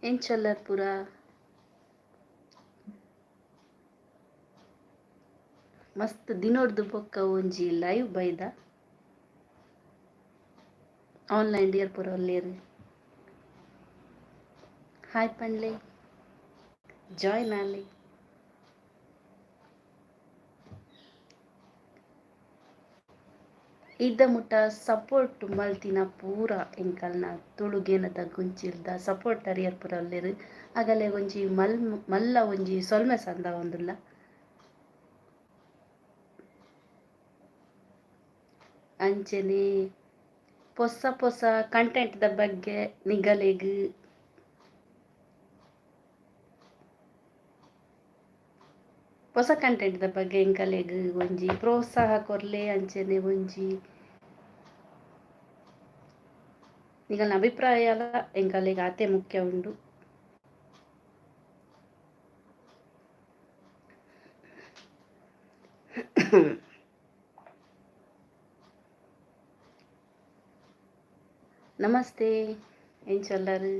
ಎಂಚಲ್ಲರ್ ಪೂರ ಮಸ್ತ್ ದಿನೋಡ್ದು ಬೊಕ್ಕ ಒಂಜಿ ಲೈವ್ ಬೈದ ಆನ್ಲೈನ್ ಡಿಯರ್ ಪೂರ ಒಲ್ಲೇರು ಹಾಯ್ ಪಂಡ್ಲೆ ಜಾಯ್ನ್ ಆಲಿ ಇದ್ದ ಮುಟ್ಟ ಸಪೋರ್ಟ್ ಮಲ್ತಿನ ಪೂರ ಎಂಕಲ್ನ ತುಳುಗೇನದ ಗುಂಚಿಲ್ದ ಸಪೋರ್ಟ್ ಅರಿಯರ್ ಪೂರ ಒಲ್ಲೇರು ಆಗಲೇ ಒಂಜಿ ಮಲ್ಲ ಒಂಜಿ ಸೊಲ್ಮೆ ಸಂದ ಒಂದುಲ್ಲ ಅಂಚನೆ ಹೊಸ ಹೊಸ ಕಂಟೆಂಟ್ದ ಬಗ್ಗೆ ನಿಗಲೆಗ್ ಹೊಸ ಕಂಟೆಂಟ್ದ ಬಗ್ಗೆ ಎಂಕಲೆಗ್ ಒಂಜಿ ಪ್ರೋತ್ಸಾಹ ಕೊರ್ಲೆ ಅಂಚನೆ ಒಂಜಿ ನಿಗಲ್ನ ಅಭಿಪ್ರಾಯ ಎಂಕಲೆಗ್ ಆತೆ ಮುಖ್ಯ ಉಂಡು. ನಮಸ್ತೆ ಎಂಚಲ್ಲರು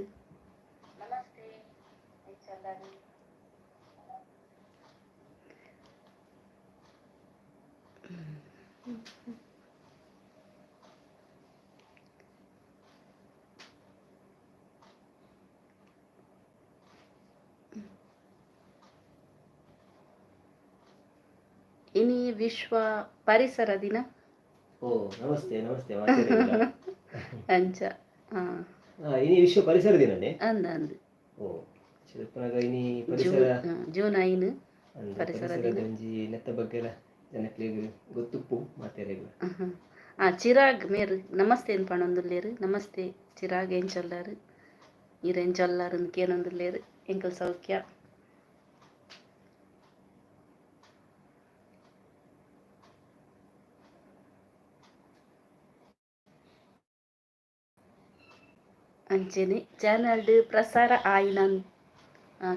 ಇನಿ ವಿಶ್ವ ಪರಿಸರ ದಿನ. ಓ ನಮಸ್ತೆ ನಮಸ್ತೆ ಅಂಚ ಇನಿ ವಿಶ್ವ ಪರಿಸರ ದಿನನೇ ಅಂದ ಅಂದ್ ಓ ಚಿರಪನಗ ಇನಿ ಪರಿಸರ ಜೂನ್ 5 ಪರಿಸರ ದಿನ ಒಂಜಿ ನೆತ್ತ ಬಗ್ಗೆ ಜನಕ್ಲೆಗ್ ಗೊತ್ತುಪ್ಪು ಮಾತೆರೆಗ್ ಚಿರಾಗ್ ಮೇರು ನಮಸ್ತೆ ಏನು ಪಣೊಂದುಲ್ಲೇರು ನಮಸ್ತೆ ಚಿರಾಗ್ ಎಂಚಲ್ಲಾರು ಇರೆಂಚಲ್ಲಾರು ಕೇನೊಂದುಲ್ಲೇರು ಎಂಕಲ್ ಸೌಖ್ಯ. ಅಂಚೆನೆ ಚಾನಲ್ಡ್ ಪ್ರಸಾರ ಆಯಿನ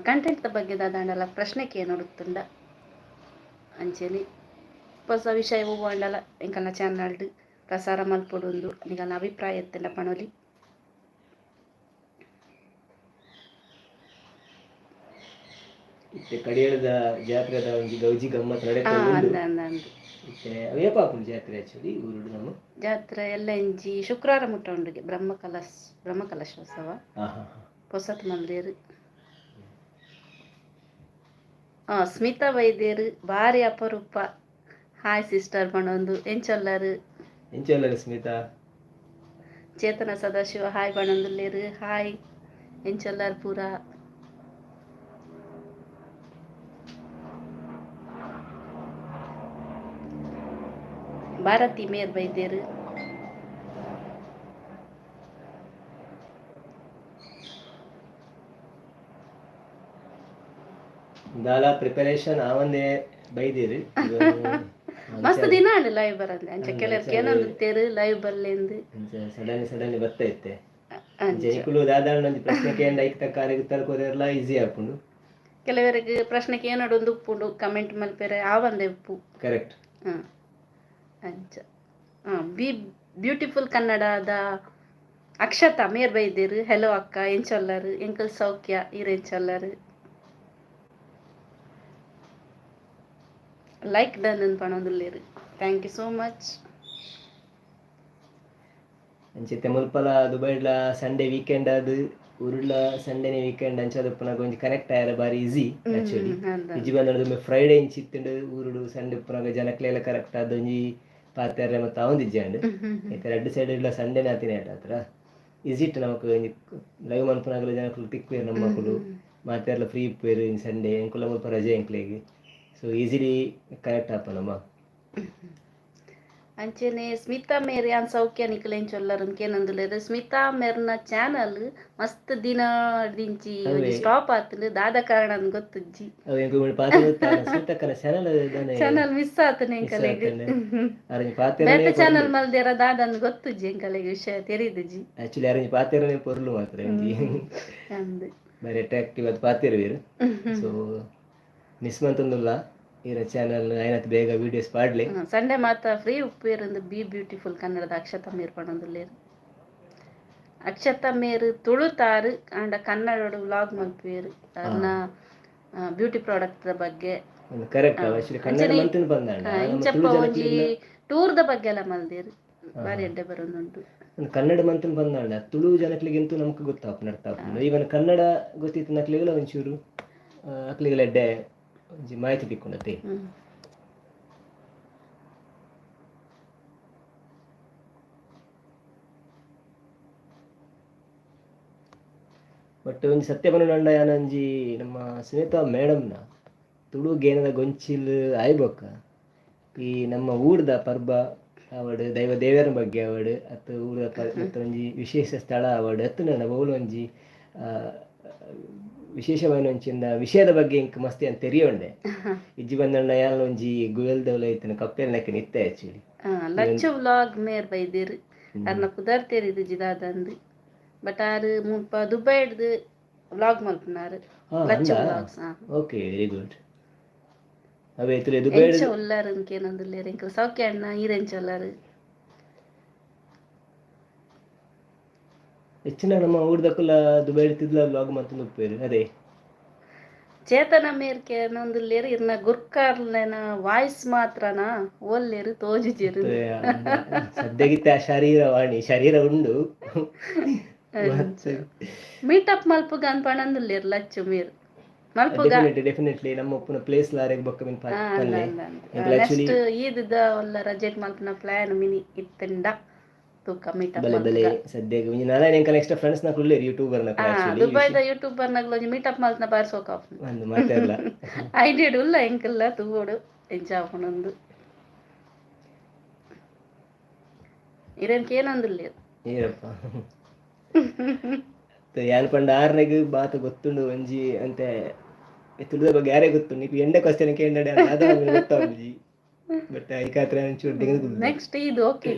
ಕಂಟೆಂಟ್ ಬಗ್ಗೆ ದಾದಾಂಡಲ ಪ್ರಶ್ನೆಗೆ ನೋಡುತ್ತುಂಡ ಅಂಚೆನೆ ಹೊಸ ವಿಷಯ ಹೂವಂಡಲ ಎಂಕಲ್ನ ಚಾನಲ್ಡ್ ಪ್ರಸಾರ ಮಲ್ಪೊಡುಂದು ನಿಗಲ್ನ ಅಭಿಪ್ರಾಯ ಎತ್ತೆಂಡ ಪಣೊಲಿ. ಇತ್ತೆ ಕಡಿಯಳದ ಜಾತ್ರೆದ ಒಂಜಿ ಗೌಜಿ ಗಮ್ಮತ್ ನಡೆಯುತ್ತೆ ಇತ್ತೆ ಅವೇಪಾಪುನ ಜಾತ್ರೆ ಆಕ್ಚುಲಿ ಊರುಡು ನಮ್ಮ ಜಾತ್ರೆ ಎಲ್ಲ ಇಂಜಿ ಶುಕ್ರವಾರ ಮುಟ್ಟ ಉಂಡುಗೆ ಬ್ರಹ್ಮಕಲಶೋತ್ಸವ ಪೊಸತ್ ಮಂದೇರು ಸ್ಮಿತಾ ವೈದ್ಯರು ಭಾರಿ ಅಪರೂಪ. ಹಾಯ್ ಸಿಸ್ಟರ್ ಪಣೊಂದು ಎಂಚಲ್ಲರು ಸ್ಮಿತಾ. ಚೇತನ ಸದಾಶಿವ ಹಾಯ್ ಪಣೊಂದುಲ್ಲೇರು ಹಾಯ್ ಎಂಚಲ್ಲರ್ ಪೂರ. ಭಾರತಿ ಮೇರ್ ಬೈದ್ಯರು ದಾಲ ಪ್ರಿಪರೇಷನ್ ಆವಂದೆ ಬೈದಿರು ಮಸ್ತ್ ದಿನ ಆಂಡ್ ಲೈವ್ ಬರಂದೆ ಅಂಚ ಕೆಲವ್ರು ಕೇನೊಂದುತ್ತೇರು ಲೈವ್ ಬರ್ಲೆಂದು ಸಡನ್ಲಿ ಬರ್ತಾ ಇತ್ತೆ ಜೈಕುಲು ದಾದಾಂಡ ಒಂಜಿ ಪ್ರಶ್ನೆ ಕೇಂದ್ರ ಐಕ್ ತಕ್ಕ ಉತ್ತರ ಕೊರೆರ್ಲ ಈಸಿ ಆಪುಂಡು. ಕೆಲವರಿಗೆ ಪ್ರಶ್ನೆಗೆ ಏನೊಂದು ಉಪ್ಪುಂಡು ಕಮೆಂಟ್ ಮಲ್ಪೆರೆ ಆವಂದೆ ಉಪ್ಪು ಕರೆಕ್ಟ್. ಅಂಚ ಬಿ ಬ್ಯೂಟಿಫುಲ್ ಕನ್ನಡದ ಅಕ್ಷತಾ ಮೇರ್ ಬೈದೇರು ಹೆಲೋ ಅಕ್ಕ ಎಂಚಲ್ಲರು ಎಂಕಲ್ ಸೌಖ್ಯ ಇರೆಂಚಲ್ಲರು ಲೈಕ್ ಡನ್ ಪಣೊಂದುಲ್ಲೇರು ಥ್ಯಾಂಕ್ ಯು ಸೋ ಮಚ್. ಅಂಚಿತ್ತೆ ಮುಲ್ಪಲ ದುಬೈಡ್ಲ ಸಂಡೇ ವೀಕೆಂಡ್ ಅದು ಉರುಡ್ಲ ಸಂಡೇನೆ ವೀಕೆಂಡ್ ಅಂಚದ ಉಪ್ಪುನಗ ಒಂಜಿ ಕನೆಕ್ಟ್ ಆಯರ ಬಾರಿ ಈಸಿ ಆಕ್ಚುಲಿ ಇಜ್ಜಿ ಬಂದ ಫ್ರೈಡೇ ಇಂಚಿತ್ತುಂಡು ಊರುಡು ಸಂಡೇ ಉಪ್ಪುನಗ ಜನಕ್ಲೆಲ್ಲ ಕರೆಕ್ಟ್ ಆದೊಂಜಿ ಪಾತೆರೆ ಮತ್ತು ಅವಂದಿಜ್ಜಾಂಡ್ ಐತೆ ಎರಡು ಸೈಡ್ ಇಲ್ಲ ಸಂಡೇನೆ ಆತಿನ ಹತ್ರ ಈಸಿ ಇಟ್ಟು ನಮಕ್ ಲೈವ್ ಮನ್ಪುನಾಗಲ ಜನಕ್ಕಲು ತಿಕ್ವೇರು ನಮ್ಮ ಮಕ್ಕಳು ಮಾತೆರ್ಲ ಫ್ರೀ ಇಪ್ಪೇರು ಇನ್ ಸಂಡೇ ಎಂಕುಲ ಮುಲ್ಪ ರಜೆ ಎಂಕ್ಲೆಗ್ ಸೊ ಈಸಿಲಿ ಕನೆಕ್ಟ್ ಆಪ ನಮ್ಮ ಅಂಚೆನೆ ಸ್ಮಿತಾ ಮೇರ್ ಯಾನ್ ಸೌಖ್ಯ ನಿಕ್ಲೆಂಚೊಲ್ಲರು ಕೇನೊಂದುಲ್ಲೇರು ಸ್ಮಿತಾ ಮೇರ್ನ ಚಾನಲ್ ಮಸ್ತ್ ದಿನ ದಿಂಚಿ ಸ್ಟಾಪ್ ಆತುಂಡು ದಾದ ಕಾರಣ ಗೊತ್ತುಜ್ಜಿ ಚಾನಲ್ ಮಿಸ್ ಆತುಂಡು ಎಂಕಲೆಗ್ ಬೇತೆ ಚಾನಲ್ ಮಲ್ದೆರ ದಾದಂದು ಗೊತ್ತುಜ್ಜಿ ಎಂಕಲೆಗ್ ವಿಷಯ ತೆರಿದುಜಿ ಆಕ್ಚುಲಿ ಅರೇಂಜ್ ಪಾತೆರನೆ ಪೊರ್ಲು ಮಾತ್ರ ಅಂದು ಬಾರಿ ಅಟ್ರಾಕ್ಟಿವ್ ಅದು ಪಾತೆರುವೆರು ಸೊ ಮಿಸ್ ಮಂತೊಂದುಲ್ಲ ಇರ ಚಾನಲ್ ಐನತ್ ಬೇಗ ವಿಡಿಯೋಸ್ ಪಾಡ್ಲೆ ಸಂಡೆ ಮಾತ ಫ್ರೀ ಉಪ್ಪೇರಂದು ಬಿ ಬ್ಯೂಟಿಫುಲ್ ಕನ್ನಡದ ಅಕ್ಷತಾ ಮೇರ್ ಪಣೊಂದುಲ್ಲೇರು ಅಕ್ಷತಾ ಮೇರು ತುಳುತಾರು ಅಂಡ ಕನ್ನಡ ವ್ಲಾಗ್ ಮಲ್ಪೇರು ಅರ್ನ ಬ್ಯೂಟಿ ಪ್ರಾಡಕ್ಟ್ ಬಗ್ಗೆ ಕರೆಕ್ಟ್ ಕನ್ನಡ ಮಂತಿನ ಬಂದಾಂಡ ಇಂಚಪ್ಪ ಒಂಜಿ ಟೂರ್ದ ಬಗ್ಗೆ ಎಲ್ಲ ಮಲ್ದೇರು ಬಾರಿ ಎಡ್ಡೆ ಬರೋದುಂಟು ಕನ್ನಡ ಮಂತನ್ ಬಂದಾಂಡ ತುಳು ಜನಕ್ಲಿಗಂತೂ ನಮ್ಗೆ ಗೊತ್ತಾಪು ನಡ್ತಾಪುಂಡು ಈವನ್ ಕನ್ನಡ ಗೊತ್ತಿತ್ತು ನಕ್ಲಿಗೆಲ್ಲ ಒಂಚೂರು ಅಕ್ಲಿಗೆಲ್ಲ ಎಡ್ಡೆ ಒಂಜಿ ಮಾಹಿತಿ ತಿಕ್ಕೊಂಡತೆ ಬಟ್ ಒಂಜಿ ಸತ್ಯ ಪನೊಂಡ ಯಾನಂಜಿ ನಮ್ಮ ಸುನೀತಾ ಮೇಡಮ್ನ ತುಳು ಗೇನದ ಗೊಂಚಿಲ್ ಆಯ್ಬೊಕ್ಕ ಈ ನಮ್ಮ ಊರ್ದ ಪರ್ಬ ಅವಡು ದೈವ ದೇವರ ಬಗ್ಗೆ ಅವಡು ಅತ್ತು ಊರ ಒಂಜಿ ವಿಶೇಷ ಸ್ಥಳ ಅವಡು ಅತ್ತು ನನ್ನ ಬಹುಲು ಒಂಜಿ ವಿಶೇಷమైన ಒಂಚಿಂದ ವಿಷಯದ ಬಗ್ಗೆ ಇಂಕ್ ಮಸ್ತಿ ಅಂತ ತೆರಿಯೋಂಡೆ ಇಜ್ಜಿ ಬಂದಂಡ ಯಾನ ಒಂಜಿ ಗುಯಲ್ದವಲ ಐತನ ಕಪ್ಪೆಲ್ ನೆಕ್ಕ ನಿತ್ತೆ ಆಕ್ಚುಲಿ ಲಚ್ಚು ವ್ಲಾಗ್ ಮೇರ್ ಬೈದಿರು ಅರ್ನ ಕುದರ್ತೆರ್ ಇದು ಜಿದಾದಂದು ಬಟ್ ಆರು ಮುಲ್ಪ ದುಬೈಡ್ದು ವ್ಲಾಗ್ ಮಲ್ಪನಾರು Lachchu vlogs okay very good ಅವೇ ಎಂಚ ಉಲ್ಲಾರು ಕೇನೊಂದುಲ್ಲೇರು ಎಂಕಲ್ ಸೌಖ್ಯ ಅಣ್ಣ ಈರೆಂಚ ಉಲ್ಲಾರು ಹೆಚ್ಚಿನ ನಮ್ಮ ಊರ್ದಕ್ಕಲ್ಲ ದುಬೈ ಇಡ್ತಿದ್ಲ ವ್ಲಾಗ್ ಮತ್ತು ಉಪ್ಪೇರು ಅದೇ ಚೇತನ ಮೇರ್ಕೆ ನೊಂದುಲ್ಲೇರು ಇರ್ನ ಗುರ್ಕಾರ್ಲೆನ ವಾಯ್ಸ್ ಮಾತ್ರನ ಓಲ್ಲೇರು ತೋಜುಜೆರು ಸದ್ಯಗಿತ್ತ ಶರೀರವಾಣಿ ಶರೀರ ಉಂಡು ಮೀಟಪ್ ಮಲ್ಪುಗ ಅನ್ಪಣಂದುಲ್ಲೇರು ಲಚ್ಚು ಮೇರು ಡೆಫಿನೆಟ್ಲಿ ನಮ್ಮ ಒಪ್ಪನ ಪ್ಲೇಸ್ ಲಾರೆಗ್ ಬೊಕ್ಕ ಮಿನ್ ಪನ್ಲೆ ನೆಕ್ಸ್ಟ್ ಈದ ಒಲ್ಲ ರಜೆಟ್ ಮಲ್ಪನ ಪ್ಲಾನ್ ಮಿನಿ ಇತ್ತಂಡ ತೂಕ ಮೀಟಪ್ ಬಲೆ ಬಲೆ ಸದ್ಯಗೆ ಒಂಜಿ ನಾಳೆ ಎಂಕ ನೆಕ್ಸ್ಟ್ ಫ್ರೆಂಡ್ಸ್ ನ ಕುಲ್ಲೇರು ಯೂಟ್ಯೂಬರ್ ನ ದುಬೈದ ಯೂಟ್ಯೂಬರ್ ನಗ್ಲ ಒಂಜಿ ಮೀಟಪ್ ಮಲ್ಪನ ಬಾರಿ ಸೋಕಾಪ್ ಒಂದು ಮಾತಾಡಲ್ಲ ಐಡಿಯಾ ಉಲ್ಲ ಎಂಕಲ್ಲ ತೂಗೋಡು ಎಂಚಾಪುನೊಂದು ಇರೇನ್ಕೆ ಏನೊಂದುಲ್ಲೇರು ಏರಪ್ಪ ಯಾನ್ ಪಂಡ ಆರ್ನೆಗ್ ಬಾತ ಗೊತ್ತುಂಡು ಒಂಜಿ ಅಂತ ತುಳಿದ ಬಗ್ಗೆ ಯಾರೇ ಗೊತ್ತುಂಡು ನೀವು ಎಂಡೆ ಕ್ವಶನ್ ಕೇಂದ್ರ ಗೊತ್ತಾಗಿ ಬಟ್ ಐಕಾತ್ರ ಒಂಚೂರು ನೆಕ್ಸ್ಟ್ ಇದು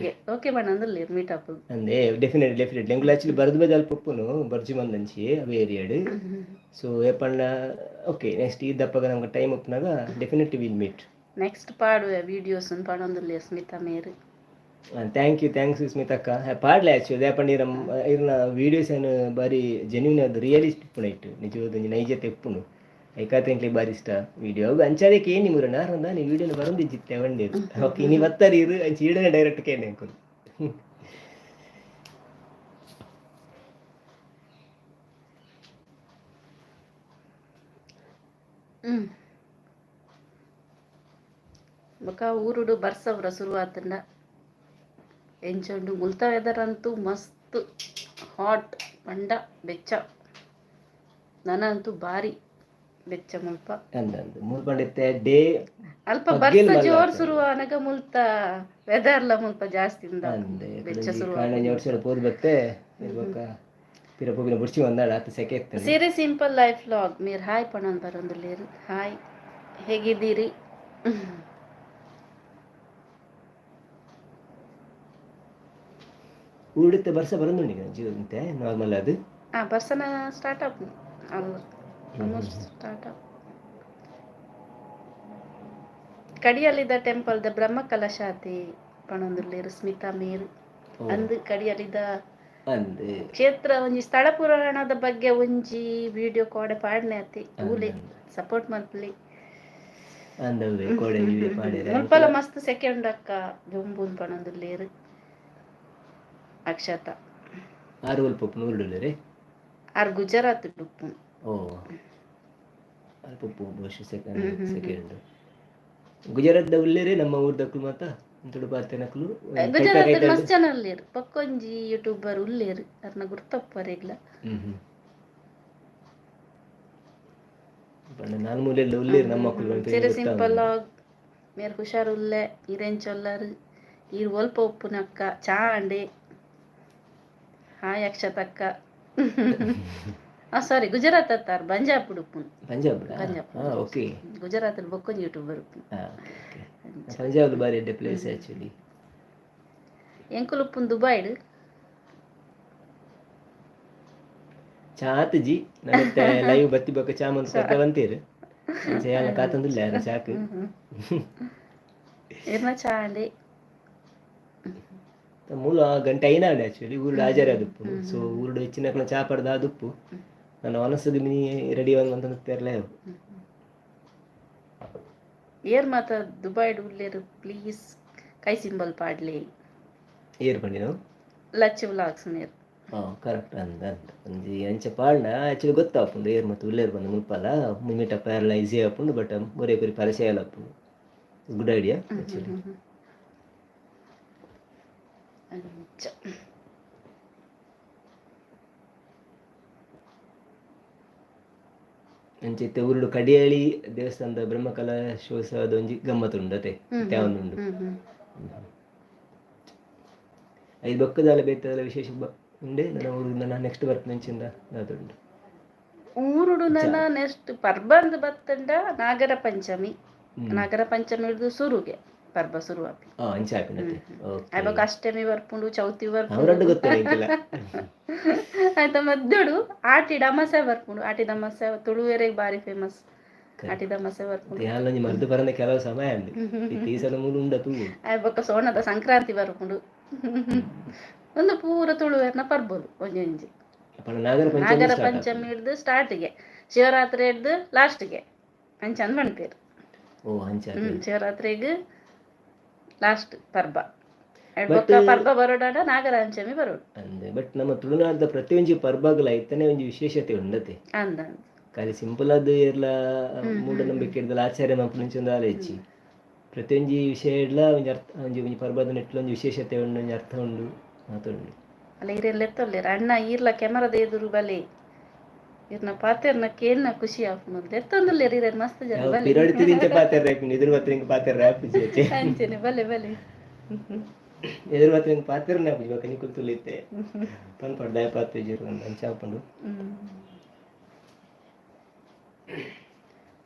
ಓಕೆ ಬಣ್ಣಂದುಲ್ಲೇರು ಮೀಟಪ್ ಅಂದೆ ಡೆಫಿನೆಟ್ಲಿ ಎಂಗುಲು ಆಕ್ಚುಲಿ ಬರ್ದು ಬಜ ಅಲ್ಪ ಉಪ್ಪುನು ಬರ್ಜಿ ಮಂದಂಚಿ ಅವು ಏರಿಯಾಡು ಸೊ ಏಪಣ್ಣ ಓಕೆ ನೆಕ್ಸ್ಟ್ ಈ ದಪ್ಪಗ ನಮ್ಗೆ ಟೈಮ್ ಉಪ್ಪನಾಗ ಡೆಫಿನೆಟ್ಲಿ ವಿಲ್ ಮೀಟ್ ನೆಕ್ಸ್ಟ್ ಪಾಡುವ ವಿಡಿಯೋಸ್ ಪಣೊಂದುಲ್ಲೇರು ಸ್ಮಿತಾ ಮೇರು ಥ್ಯಾಂಕ್ಸ್ ಸ್ಮಿತಕ್ಕ ಪಾಡ್ಲೆ ಆಕ್ಚುಲಿ ಯಾಪಂಡ ಇರ್ನ ವೀಡಿಯೋಸ್ ಏನು ಬಾರಿ ಜೆನ್ಯೂನ್ ಅದು ರಿಯಲಿಸ್ಟ್ ಇಪ್ಪುಣ ಇಟ್ಟು ನಿಜವಾದ ನೈಜತೆ ಇಪ್ಪುನು ಐಕಾತ್ರಿ ಬಾರಿ ಇಷ್ಟ ವಿಡಿಯೋ ಅವು ಅಂಚಾದಕ್ಕೆ ಏನು ನಿಮ್ಮರು ನಾರಂದ ನೀವು ವಿಡಿಯೋನ ಬರೋದಿಜ್ಜಿತ್ತೆ ಅವಂಡೇರು ಓಕೆ ನೀವು ಒತ್ತರಿ ಇರು ಅಂಚೆ ಈಡನೆ ಡೈರೆಕ್ಟ್ ಕೇಳಿ ಅಂಕುಲು ಬೊಕ ಊರುಡು ಬರ್ಸವ್ರ ಶುರುವಾತಂಡ ಎಂಚೊಂಡು ಮುಲ್ತ ವೆದರ್ ಅಂತೂ ಮಸ್ತ್ ಹಾಟ್ ಪಂಡ ಬೆಚ್ಚ ನನಂತೂ ಬಾರಿ ಬೆಚ್ಚ ಮುಲ್ಪ ಮುಲ್ಪಂಡಿತ್ತೆ ಡೇ ಅಲ್ಪ ಬರ್ಸ ಜೋರ್ ಶುರು ಅನಗ ಮುಲ್ತ ವೆದರ್ಲ ಮುಲ್ಪ ಜಾಸ್ತಿ ಬೆಚ್ಚ ಶುರು ಪೋದ್ ಬತ್ತೆ ಪಿರಪೋಗಿನ ಬುರ್ಚಿ ಒಂದಾಡ ಆತ ಸೆಕೆ ಇತ್ತು ಸೀರೆ ಸಿಂಪಲ್ ಲೈಫ್ ವ್ಲಾಗ್ ಮೀರ್ ಹಾಯ್ ಪಣನ್ ಬರೊಂದುಲ್ಲೇರು ಹಾಯ್ ಹೇಗಿದ್ದೀರಿ ಊಡಿತ್ತೆ ಬರ್ಸ ಬರಂದುಂಡಿಗ ಜೀವಂತೆ ನಾರ್ಮಲ್ ಅದು ಬರ್ಸನ start up almost start up ಕಡಿಯಲ್ಲಿದ್ದ ಟೆಂಪಲ್ ದ ಬ್ರಹ್ಮ ಕಲಶಾತಿ ಪಣೊಂದುಲ್ಲೇರು ಸ್ಮಿತಾ ಮೇರು ಅಂದು ಕಡಿಯಲ್ಲಿದ್ದ ಕ್ಷೇತ್ರ ಒಂಜಿ ಸ್ಥಳ ಪುರಾಣದ ಬಗ್ಗೆ ಒಂಜಿ ವಿಡಿಯೋ ಕೋಡೆ ಪಾಡ್ನೆ ಅತಿ ಊಲೆ ಸಪೋರ್ಟ್ ಮಲ್ಪಲಿ ಮುಲ್ಪಲ ಮಸ್ತ್ ಸೆಕೆಂಡ್ ಅಕ್ಕ ಜೊಂಬುನ್ ಪಣೊಂದುಲ್ಲೇರು ಅಕ್ಷತಾ ಆರು ಅಲ್ಪ ನೂರು ಆರು ಗುಜರಾತ್ ಡುಪ್ಪು ಓ ಅಲ್ಪ ಸೆಕೆಂಡ್ ಗುಜರಾತ್ ಉಳ್ಳೇರಿ ನಮ್ಮ ಊರ್ದಕ್ಕಳು ಮಾತ ತುಡುಪಾರ್ತೆನಕ್ಕಳು ಗುಜರಾತ್ ಮಸ್ತ್ ಜನ ಉಳ್ಳೇರು ಪಕ್ಕೊಂಜಿ ಯೂಟ್ಯೂಬರ್ ಉಳ್ಳೇರು ಅರ್ನ ಗುರ್ತಪ್ಪರೆಗ್ಲ ನಾನು ಮೂಲೆಲ್ಲ ಉಳ್ಳೇರು ನಮ್ಮ ಮಕ್ಕಳು ಸೀರೆ ಸಿಂಪಲ್ ಮೇರ್ ಹುಷಾರ್ ಉಲ್ಲೆ ಇರೆಂಚೊಲ್ಲರು ಈರು ಒಲ್ಪ ಉಪ್ಪುನಕ್ಕ ಚಾಂಡೆ ಹಾಯ್ ಅಕ್ಷತಕ್ಕ ಸಾರಿ ಗುಜರಾತ್ ಅತ್ತಾರ ಪಂಜಾಬ್ ಉಡುಪುನ್ ಪಂಜಾಬ್ ಓಕೆ ಗುಜರಾತ್ ಬೊಕ್ಕೊಂಜಿ ಯೂಟ್ಯೂಬರ್ ಉಪ್ಪುನ್ ಪಂಜಾಬ್ ಬಾರಿ ಎಡ್ಡೆ ಪ್ಲೇಸ್ ಆಕ್ಚುಲಿ ಎಂಕುಲು ಉಪ್ಪುನ್ ದುಬೈಡ್ ಚಾತ್ ಜಿ ನತ್ತೆ ಲೈವ್ ಬತ್ತಿ ಬೊಕ್ಕ ಚಾ ಮಂತ್ ಕೊಕ್ಕ ಬಂತೀರು ಚೇಯಾಲ ಕಾತಂದಿಲ್ಲ ಯಾರ ಚಾಕು ಏನ ಚಾಂಡೆ ಮೂಲ ಗಂಟೆ ಐನಾಡು ಆ್ಯಕ್ಚುಲಿ ಊರುಡು ಆಜಾರೆ ಆದುಪ್ಪು ಸೊ ಊರುಡು ಹೆಚ್ಚಿನ ಚಾಪಡ್ದ ಆದುಪ್ಪು ನಾನು ಅನಸದು ಮಿನಿ ರೆಡಿ ಅಂತ ತೆರಲೇ ಏರ್ ಮಾತ ದುಬೈಡ್ ಉಲ್ಲೇರು ಪ್ಲೀಸ್ ಕೈ ಸಿಂಬಲ್ ಪಾಡ್ಲಿ ಏರ್ ಪಂಡಿ ನಾವು ಲಚ್ಚ ವ್ಲಾಗ್ಸ್ ನೀರು ಕರೆಕ್ಟ್ ಅಂದ ಒಂಜಿ ಅಂಚ ಪಾಡ್ನ ಆ್ಯಕ್ಚುಲಿ ಗೊತ್ತಾಪುಂಡು ಏರ್ ಮತ್ತು ಉಲ್ಲೇರು ಬಂದು ಮುಲ್ಪಲ್ಲ ಮುಮ್ಮಿಟಪ್ಪ ಎಲ್ಲ ಈಸಿ ಆಪುಂಡು ಬಟ್ ಬೊರೆ ಕುರಿ ಪರಿಚಯ ಎಲ್ಲ ಆಪುಂಡು ಗುಡ್ ಐಡಿಯಾ ಆ್ಯಕ್ಚುಲಿ ಅಂಚ ಅಂಚೆತ್ತೆ ಊರುಡು ಕಡಿಯಾಳಿ ದೇವಸ್ಥಾನದ ಬ್ರಹ್ಮಕಲಶೋತ್ಸವದ ಒಂಜಿ ಗಮ್ಮತ್ತುಂಡತೆ ತ್ಯಾವೊಂದುಂಡು ಐದು ಬೊಕ್ಕದಾಲ ಬೇತದ ವಿಶೇಷ ಉಂಡೆ ನನ್ನ ಊರು ನನ್ನ ನೆಕ್ಸ್ಟ್ ಬರ್ಪಂಚಿಂದ ಅದುಂಡು ಊರುಡು ನನ್ನ ನೆಕ್ಸ್ಟ್ ಪರ್ಬಂದ್ ಬತ್ತಂಡ ನಾಗರ ಪಂಚಮಿ ಹಿಡ್ದು ಸುರುಗೆ ಪರ್ಬ ಶುರು ಆಪಿ ಅಂಚೆ ಆಪಿನತೆ ಆಯ್ಬಕ್ ಅಷ್ಟಮಿ ಬರ್ಪುಂಡು ಚೌತಿ ಬರ್ಪುಂಡು ಅವರದ್ದು ಗೊತ್ತಿಲ್ಲ ಆಯ್ತ ಮದ್ದಡು ಆಟಿ ಡಮಸೆ ಬರ್ಪುಂಡು ಆಟಿ ದಮಸೆ ತುಳುವೆರೆಗೆ ಬಾರಿ ಫೇಮಸ್ ಆಟಿ ದಮಸೆ ಬರ್ಪುಂಡು ಯಾಲೊಂಜಿ ಮರ್ದು ಬರಂದ ಕೆಲವು ಸಮಯ ಅಂಡು ಈ ಸಲ ಮೂಲು ಉಂಡ ತೂ ಆಯ್ಬಕ್ಕ ಸೋಣದ ಸಂಕ್ರಾಂತಿ ಬರ್ಪುಂಡು ಒಂದು ಪೂರ ತುಳುವೆರ್ನ ಪರ್ಬೋದು ಒಂಜೊಂಜಿ ನಾಗರ ಪಂಚಮಿ ಹಿಡ್ದು ಸ್ಟಾರ್ಟ್ಗೆ ಶಿವರಾತ್ರಿ ಹಿಡ್ದು ಲಾಸ್ಟ್ಗೆ ಅಂಚಂದ್ ಮಣ್ಪೇರು ಶಿವರಾತ್ರಿಗೆ ಲಾಸ್ಟ್ ಪರ್ಬ ಪರ್ಬ ಬರೋಡಾಡ ನಾಗರ ಪಂಚಮಿ ಬರೋಡು ಅಂದೆ ಬಟ್ ನಮ್ಮ ತುಳುನಾಡದ ಪ್ರತಿಯೊಂಜಿ ಪರ್ಬಗಳ ಐತನೇ ಒಂಜಿ ವಿಶೇಷತೆ ಉಂಡತೆ ಅಂದ ಖಾಲಿ ಸಿಂಪಲ್ ಆದ ಇರ್ಲ ಮೂಢನಂಬಿಕೆ ಇರ್ದಲ್ಲ ಆಚಾರ್ಯ ಮಂಪುಂಚೊಂದು ಆಲೈಚಿ ಪ್ರತಿಯೊಂಜಿ ವಿಷಯ ಇಡ್ಲ ಒಂಜಿ ಅರ್ಥ ಒಂಜಿ ಪರ್ಬದ ನೆಟ್ಲ ಒಂಜಿ ವಿಶೇಷತೆ ಉಂಡು ಒಂಜಿ ಅರ್ಥ ಉಂಡು ಮಾತುಂಡು ಅಲ್ಲ ಇರೆಲ್ಲ ಎತ್ತೊಲ್ಲೇರ ಅಣ್ಣ ಈರ್ಲ ಕೆಮರದ ಎದುರು ಬಲೆ ಇರ್ನ ಪಾತೆರ್ನ ಕೇಳ್ನ ಖುಷಿ ಆಪುನಲ್ದ ಎತ್ತೊಂದುಲ್ಲೇರ ಇರ ಮಸ್ತ್ ಜನ ಬಲೆ ಪಿರಡಿತಿದಿಂಚ ಪಾತೆರ್ ರ್ಯಾಪಿನ ಎದುರು ಮಾತ್ರ ಪಾತೆರ್ ರ್ಯಾಪ್ ಜೇಚೆ ಅಂಚೆನೆ ಬಲೆ ಬಲೆ ಎದುರು ಮಾತ್ರ ಪಾತೆರ್ ರ್ಯಾಪ್ ಇವಾಗ ಕನಿ ಕುತ್ತುಲಿತ್ತೆ ಪನ್ ಪಡ್ಡಾಯ ಪಾತೆ ಜೀರು ಅಂಚ ಆಪುಂಡು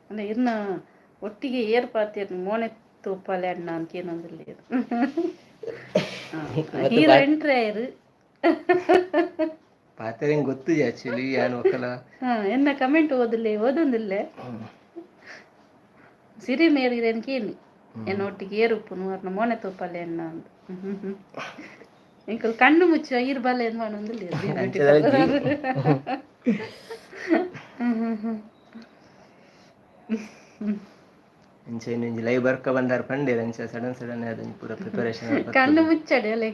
ಅಲ್ಲ ಇರ್ನ ಒಟ್ಟಿಗೆ ಏರ್ ಪಾತೆರ್ ಮೋನೆ ತೂಪಾಲೆ ಅಣ್ಣ ಅಂತ ಏನಂದಿಲ್ಲ ಹೀರೋ ಎಂಟ್ರಿ ಆಯ್ರು ಪಾತೆರೇನ್ ಗೊತ್ತು ಆಕ್ಚುಲಿ ಯಾನು ಒಕ್ಕಲ ಎನ್ನ ಕಮೆಂಟ್ ಓದೊಂದಿಲ್ಲೆ ಸಿರಿ ಮೇರಿರೇನ್ ಕೇಳಿ ಎನ್ನೊಟ್ಟಿಗೆ ಏರುಪ್ಪುನು ಅವ್ರನ್ನ ಮೋನೆ ತೂಪಾಲೆ ಅಣ್ಣ ಅಂತ ಇಂಕಲ್ ಕಣ್ಣು ಮುಚ್ಚ ಈರ್ ಬಲ್ಲೆ ಅಂತ ಮಾಡೊಂದಿಲ್ಲ ಅಂಚೆ ಇನ್ನೊಂಜಿ ಲೈವ್ ಬರ್ಕ ಬಂದಾರ ಪಂಡೆ ಅಂಚೆ ಸಡನ್ ಅದೊಂದು ಪೂರ ಪ್ರಿಪರೇಷನ್ ಕಣ್ಣು ಮುಚ್ಚಡೆ ಅಲೆ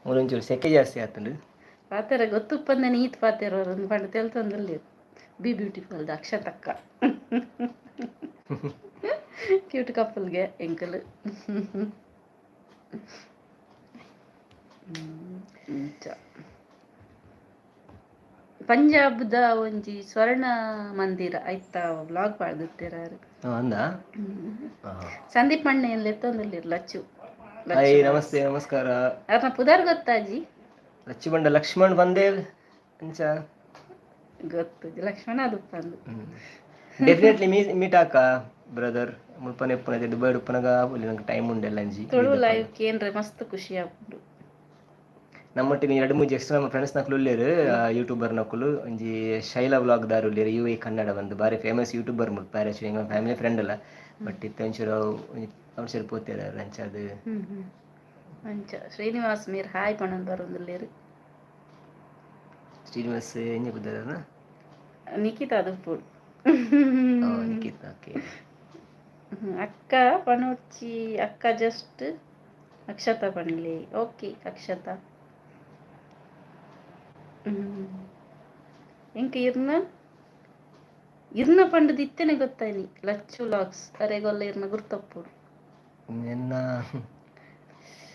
ಒಂಚೂರು ಸೆಕೆ ಜಾಸ್ತಿ ಆತಂಡು ಪಾತೆರ ಗೊತ್ತುಪ್ಪಂದ ನೀತ್ ಪಾತೆರ ಒಂದು ಪಂಡ ತೆಲ್ತೊಂದಲ್ಲಿ ಬಿ ಬ್ಯೂಟಿಫುಲ್ ಅಕ್ಷತಕ್ಕ ಕ್ಯೂಟ್ ಕಪ್ಪಲ್ಗೆ ಎಂಕಲ್ ಪಂಜಾಬ್ದ ಒಂಜಿ ಸ್ವರ್ಣ ಮಂದಿರ ಐತ ವ್ಲಾಗ್ ಪಾಡ್ದಿತ್ತಿರಾರು ಅಂದ ಸಂದೀಪ್ ಅಣ್ಣ ಎಲ್ಲ ಎತ್ತೊಂದಿಲ್ಲ ಲಚ್ಚು ನಮಸ್ತೆ ನಮಸ್ಕಾರ ಅವ್ರನ್ನ ಪುದಾರ್ ಗೊತ್ತಾಜಿ ಲಚ್ಚು ಬಂಡ ಲಕ್ಷ್ಮಣ್ ಬಂದೇವ್ ಅಂಚ ಗೊತ್ತು ಲಕ್ಷ್ಮಣ ಅದಪ್ಪ ಅಂದು ಡೆಫಿನೆಟ್ಲಿ ಮೀಟ್ ಆಕ ಬ್ರದರ್ ಮುಲ್ಪನೆ ಉಪ್ಪನ ದುಬೈ ಉಪ್ಪನಗ ನಂಗೆ ಟೈಮ್ ಉಂಡೆಲ್ಲ ಅಂಜಿ ತುಳು ಲೈವ್ ಕೇಂದ್ರ ಮಸ್ತ್ ಖುಷಿ ಆಗ್ಬಿಡು ನಮ್ಮೊಟ್ಟಿಗೆ 2-3 ಎಕ್ಸ್ಟ್ರಾ ನಮ್ಮ ಫ್ರೆಂಡ್ಸ್ ನಕ್ಲು ಉಳ್ಳೇರು ಯೂಟ್ಯೂಬರ್ ನಕುಲು ಒಂಜಿ ಶೈಲಾ ವ್ಲಾಗ್ ದಾರು ಉಳ್ಳೇರು UAE ಕನ್ನಡ ಬಂದು ಬಾರಿ ಫೇಮಸ್ ಯೂಟ್ಯೂಬರ್ ಮುಟ್ಪಾರೆ ಎಂಗ ಫ್ಯಾಮಿಲಿ ಫ್ರೆಂಡ್ ಅಲ್ಲ ಬಟ್ ಇತ್ತ ಒಂಚೂರು ಅವ್ರು ಪೋತಾರ ಅಂಚದು ಅಂಚ ಶ್ರೀನಿವಾಸ್ ಮೀರ್ ಹಾಯ್ ಪಣನ್ ಬರೋದಿಲ್ಲೇರು ಶ್ರೀನಿವಾಸ್ ಎಂಜ ಬುದ್ಧಾರ ನಿಖಿತಾ ದುಪ್ಪುಡು ನಿಖಿತಾ ಓಕೆ ಅಕ್ಕ ಪಣೋಡ್ಚಿ ಅಕ್ಕ ಜಸ್ಟ್ ಅಕ್ಷತಾ ಪಣ್ಲಿ ಓಕೆ ಅಕ್ಷತಾ ಇಂಕ ಇರ್ನ ಪಂಡು ದಿತ್ತೇನೆ ಗೊತ್ತಾಯ್ನಿ ಲಚ್ಚು ವ್ಲಾಗ್ಸ್ ಅರೆಗೊಲ್ಲ ಇರ್ನ ಗುರ್ತಪ್ಪುಡು ನಿನ್ನ